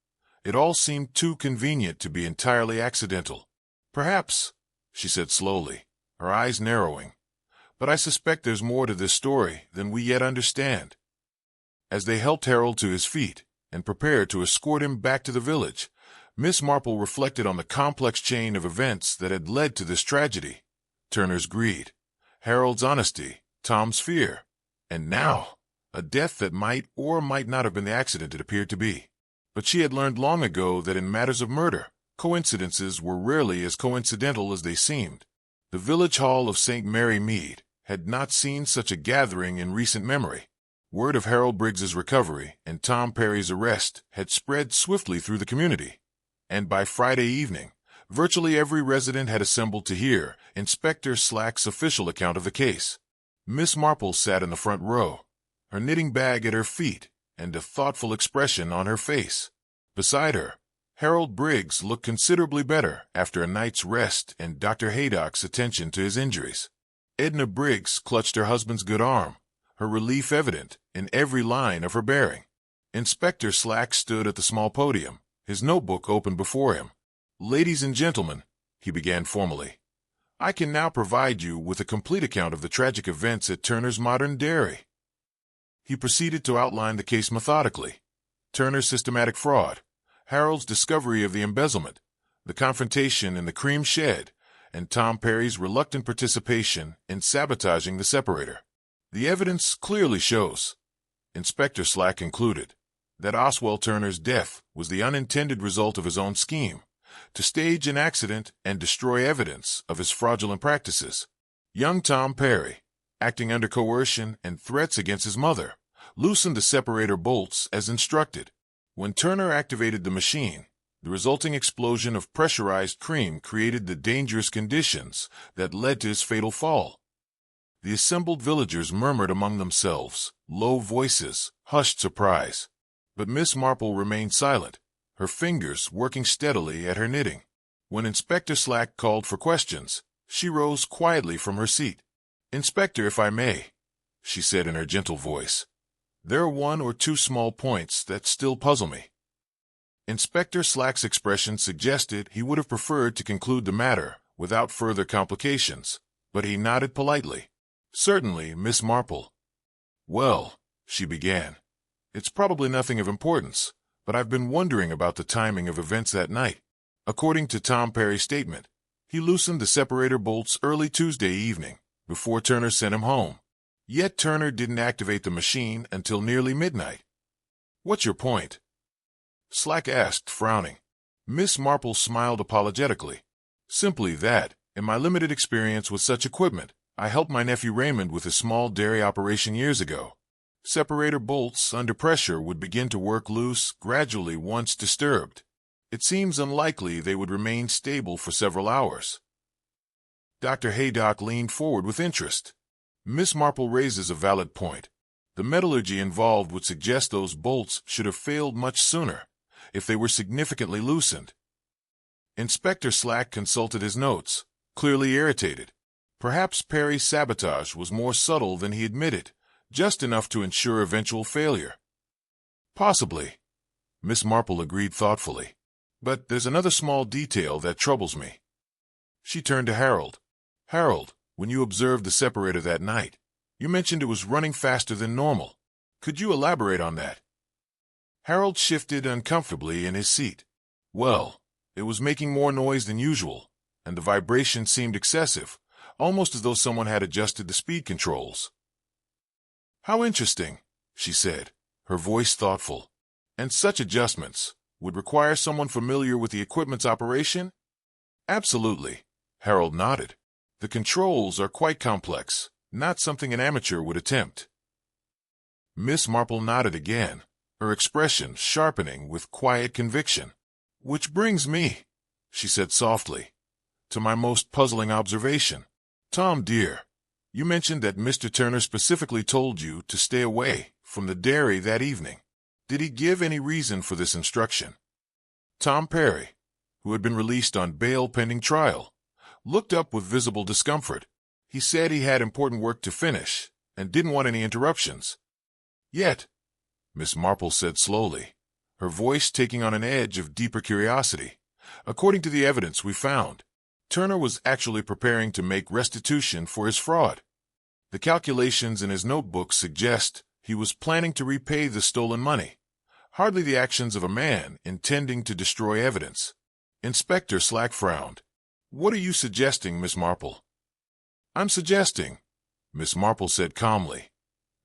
It all seemed too convenient to be entirely accidental. Perhaps, she said slowly, her eyes narrowing, but I suspect there's more to this story than we yet understand. As they helped Harold to his feet and prepared to escort him back to the village, Miss Marple reflected on the complex chain of events that had led to this tragedy. Turner's greed, Harold's honesty, Tom's fear, and now a death that might or might not have been the accident it appeared to be. But she had learned long ago that in matters of murder, coincidences were rarely as coincidental as they seemed. The village hall of St. Mary Mead had not seen such a gathering in recent memory. Word of Harold Briggs's recovery and Tom Perry's arrest had spread swiftly through the community, and by Friday evening, virtually every resident had assembled to hear Inspector Slack's official account of the case. Miss Marple sat in the front row, her knitting bag at her feet and a thoughtful expression on her face. Beside her, Harold Briggs looked considerably better after a night's rest and Dr. Haydock's attention to his injuries. Edna Briggs clutched her husband's good arm, her relief evident in every line of her bearing. Inspector Slack stood at the small podium, his notebook open before him. "Ladies and gentlemen," he began formally, "I can now provide you with a complete account of the tragic events at Turner's Modern Dairy." He proceeded to outline the case methodically. Turner's systematic fraud, Harold's discovery of the embezzlement, the confrontation in the cream shed, and Tom Perry's reluctant participation in sabotaging the separator. "The evidence clearly shows," Inspector Slack concluded, "that Oswald Turner's death was the unintended result of his own scheme to stage an accident and destroy evidence of his fraudulent practices. Young Tom Perry, acting under coercion and threats against his mother, loosened the separator bolts as instructed. When Turner activated the machine, the resulting explosion of pressurized cream created the dangerous conditions that led to his fatal fall." The assembled villagers murmured among themselves, low voices, hushed surprise. But Miss Marple remained silent, her fingers working steadily at her knitting. When Inspector Slack called for questions, she rose quietly from her seat. "Inspector, if I may," she said in her gentle voice, "there are one or two small points that still puzzle me." Inspector Slack's expression suggested he would have preferred to conclude the matter without further complications, but he nodded politely. "Certainly, Miss Marple." "Well," she began, "it's probably nothing of importance, but I've been wondering about the timing of events that night. According to Tom Perry's statement, he loosened the separator bolts early Tuesday evening, before Turner sent him home. Yet Turner didn't activate the machine until nearly midnight. What's your point?" Slack asked, frowning. Miss Marple smiled apologetically. "Simply that, in my limited experience with such equipment, I helped my nephew Raymond with a small dairy operation years ago. Separator bolts under pressure would begin to work loose gradually once disturbed. It seems unlikely they would remain stable for several hours." Dr. Haydock leaned forward with interest. "Miss Marple raises a valid point. The metallurgy involved would suggest those bolts should have failed much sooner, if they were significantly loosened." Inspector Slack consulted his notes, clearly irritated. Perhaps Perry's sabotage was more subtle than he admitted, just enough to ensure eventual failure. "Possibly," Miss Marple agreed thoughtfully. "But there's another small detail that troubles me." She turned to Harold. "Harold, when you observed the separator that night, you mentioned it was running faster than normal. Could you elaborate on that?" Harold shifted uncomfortably in his seat. "Well, it was making more noise than usual, and the vibration seemed excessive, almost as though someone had adjusted the speed controls." "How interesting," she said, her voice thoughtful. "And such adjustments would require someone familiar with the equipment's operation?" "Absolutely," Harold nodded. "The controls are quite complex, not something an amateur would attempt." Miss Marple nodded again, her expression sharpening with quiet conviction. "Which brings me," she said softly, "to my most puzzling observation. Tom, dear, you mentioned that Mr. Turner specifically told you to stay away from the dairy that evening. Did he give any reason for this instruction?" Tom Perry, who had been released on bail pending trial, looked up with visible discomfort. He said he had important work to finish and didn't want any interruptions. "Yet," Miss Marple said slowly, her voice taking on an edge of deeper curiosity, "according to the evidence we found, Turner was actually preparing to make restitution for his fraud. The calculations in his notebook suggest he was planning to repay the stolen money, hardly the actions of a man intending to destroy evidence." Inspector Slack frowned. "What are you suggesting, Miss Marple?" "I'm suggesting," Miss Marple said calmly,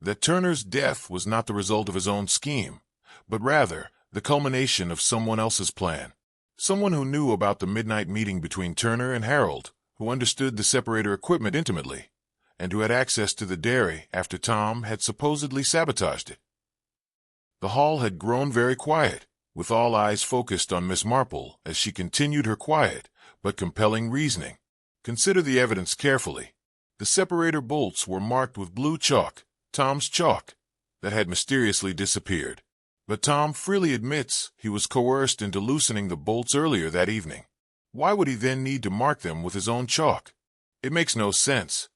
that Turner's death was not the result of his own scheme, but rather the culmination of someone else's plan. Someone who knew about the midnight meeting between Turner and Harold, who understood the separator equipment intimately, and who had access to the dairy after Tom had supposedly sabotaged it. The hall had grown very quiet, with all eyes focused on Miss Marple as she continued her quiet but compelling reasoning. Consider the evidence carefully. The separator bolts were marked with blue chalk, Tom's chalk, that had mysteriously disappeared. But Tom freely admits he was coerced into loosening the bolts earlier that evening. Why would he then need to mark them with his own chalk? It makes no sense.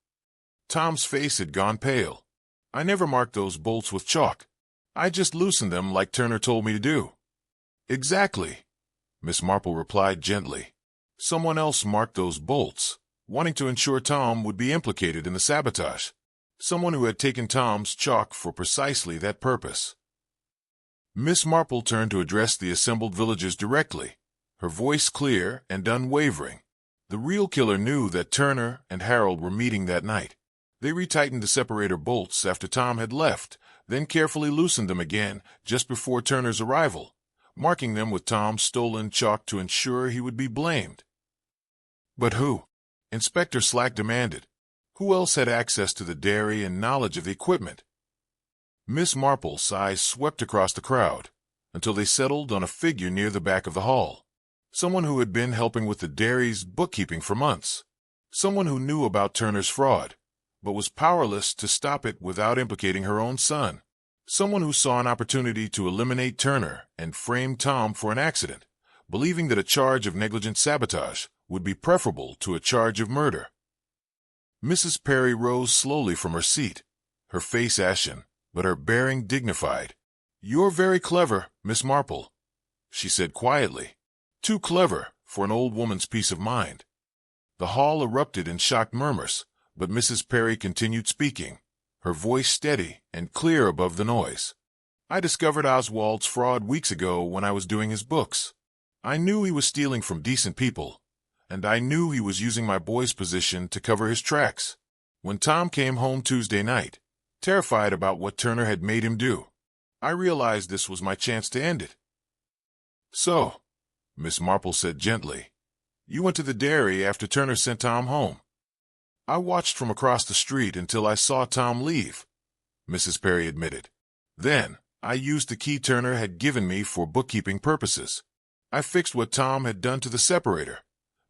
Tom's face had gone pale. I never marked those bolts with chalk. I just loosened them like Turner told me to do. Exactly, Miss Marple replied gently. Someone else marked those bolts, wanting to ensure Tom would be implicated in the sabotage. Someone who had taken Tom's chalk for precisely that purpose. Miss Marple turned to address the assembled villagers directly, her voice clear and unwavering. The real killer knew that Turner and Harold were meeting that night. They retightened the separator bolts after Tom had left, then carefully loosened them again just before Turner's arrival, marking them with Tom's stolen chalk to ensure he would be blamed. But who? Inspector Slack demanded. Who else had access to the dairy and knowledge of the equipment? Miss Marple's eyes swept across the crowd until they settled on a figure near the back of the hall. Someone who had been helping with the dairy's bookkeeping for months. Someone who knew about Turner's fraud, but was powerless to stop it without implicating her own son. Someone who saw an opportunity to eliminate Turner and frame Tom for an accident, believing that a charge of negligent sabotage would be preferable to a charge of murder. Mrs. Perry rose slowly from her seat, her face ashen, but her bearing dignified. "You're very clever, Miss Marple," she said quietly. "Too clever for an old woman's peace of mind." The hall erupted in shocked murmurs, but Mrs. Perry continued speaking, her voice steady and clear above the noise. "I discovered Oswald's fraud weeks ago when I was doing his books. I knew he was stealing from decent people, and I knew he was using my boy's position to cover his tracks. When Tom came home Tuesday night, terrified about what Turner had made him do, I realized this was my chance to end it." "So," Miss Marple said gently, "you went to the dairy after Turner sent Tom home." "I watched from across the street until I saw Tom leave," Mrs. Perry admitted. "Then, I used the key Turner had given me for bookkeeping purposes. I fixed what Tom had done to the separator,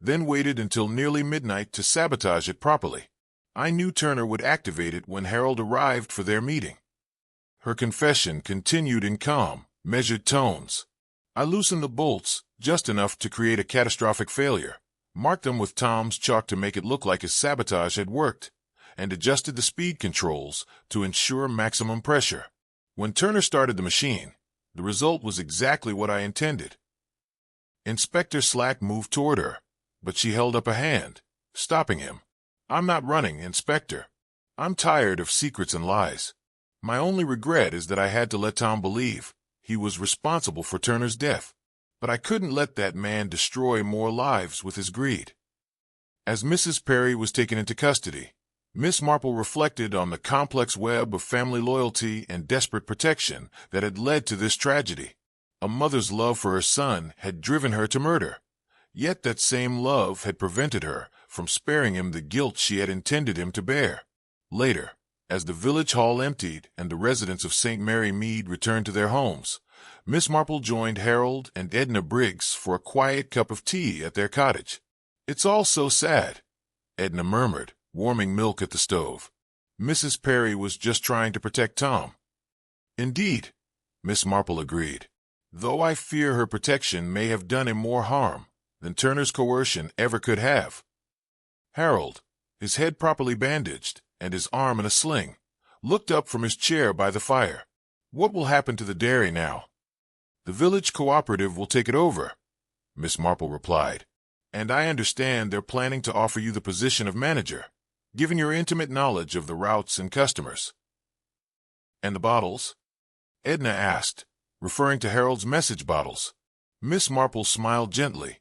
then waited until nearly midnight to sabotage it properly. I knew Turner would activate it when Harold arrived for their meeting." Her confession continued in calm, measured tones. "I loosened the bolts just enough to create a catastrophic failure, marked them with Tom's chalk to make it look like his sabotage had worked, and adjusted the speed controls to ensure maximum pressure. When Turner started the machine, the result was exactly what I intended." Inspector Slack moved toward her, but she held up a hand, stopping him. "I'm not running, Inspector. I'm tired of secrets and lies. My only regret is that I had to let Tom believe he was responsible for Turner's death, but I couldn't let that man destroy more lives with his greed." As Mrs. Perry was taken into custody, Miss Marple reflected on the complex web of family loyalty and desperate protection that had led to this tragedy. A mother's love for her son had driven her to murder, yet that same love had prevented her from sparing him the guilt she had intended him to bear. Later, as the village hall emptied and the residents of St. Mary Mead returned to their homes, Miss Marple joined Harold and Edna Briggs for a quiet cup of tea at their cottage. "It's all so sad," Edna murmured, warming milk at the stove. "Mrs. Perry was just trying to protect Tom." "Indeed," Miss Marple agreed, "though I fear her protection may have done him more harm than Turner's coercion ever could have." Harold, his head properly bandaged and his arm in a sling, looked up from his chair by the fire. "What will happen to the dairy now?" "The village cooperative will take it over," Miss Marple replied, "and I understand they're planning to offer you the position of manager, given your intimate knowledge of the routes and customers." "And the bottles?" Edna asked, referring to Harold's message bottles. Miss Marple smiled gently.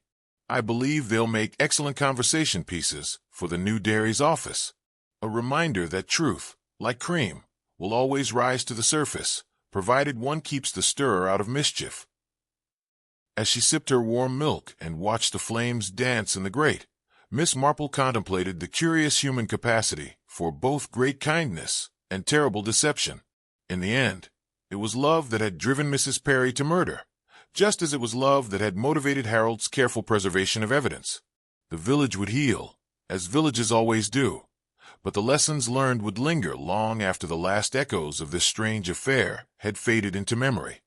"I believe they'll make excellent conversation pieces for the new dairy's office. A reminder that truth, like cream, will always rise to the surface, provided one keeps the stirrer out of mischief. As she sipped her warm milk and watched the flames dance in the grate, Miss Marple contemplated the curious human capacity for both great kindness and terrible deception. In the end, it was love that had driven Mrs. Perry to murder, just as it was love that had motivated Harold's careful preservation of evidence. The village would heal, as villages always do, but the lessons learned would linger long after the last echoes of this strange affair had faded into memory.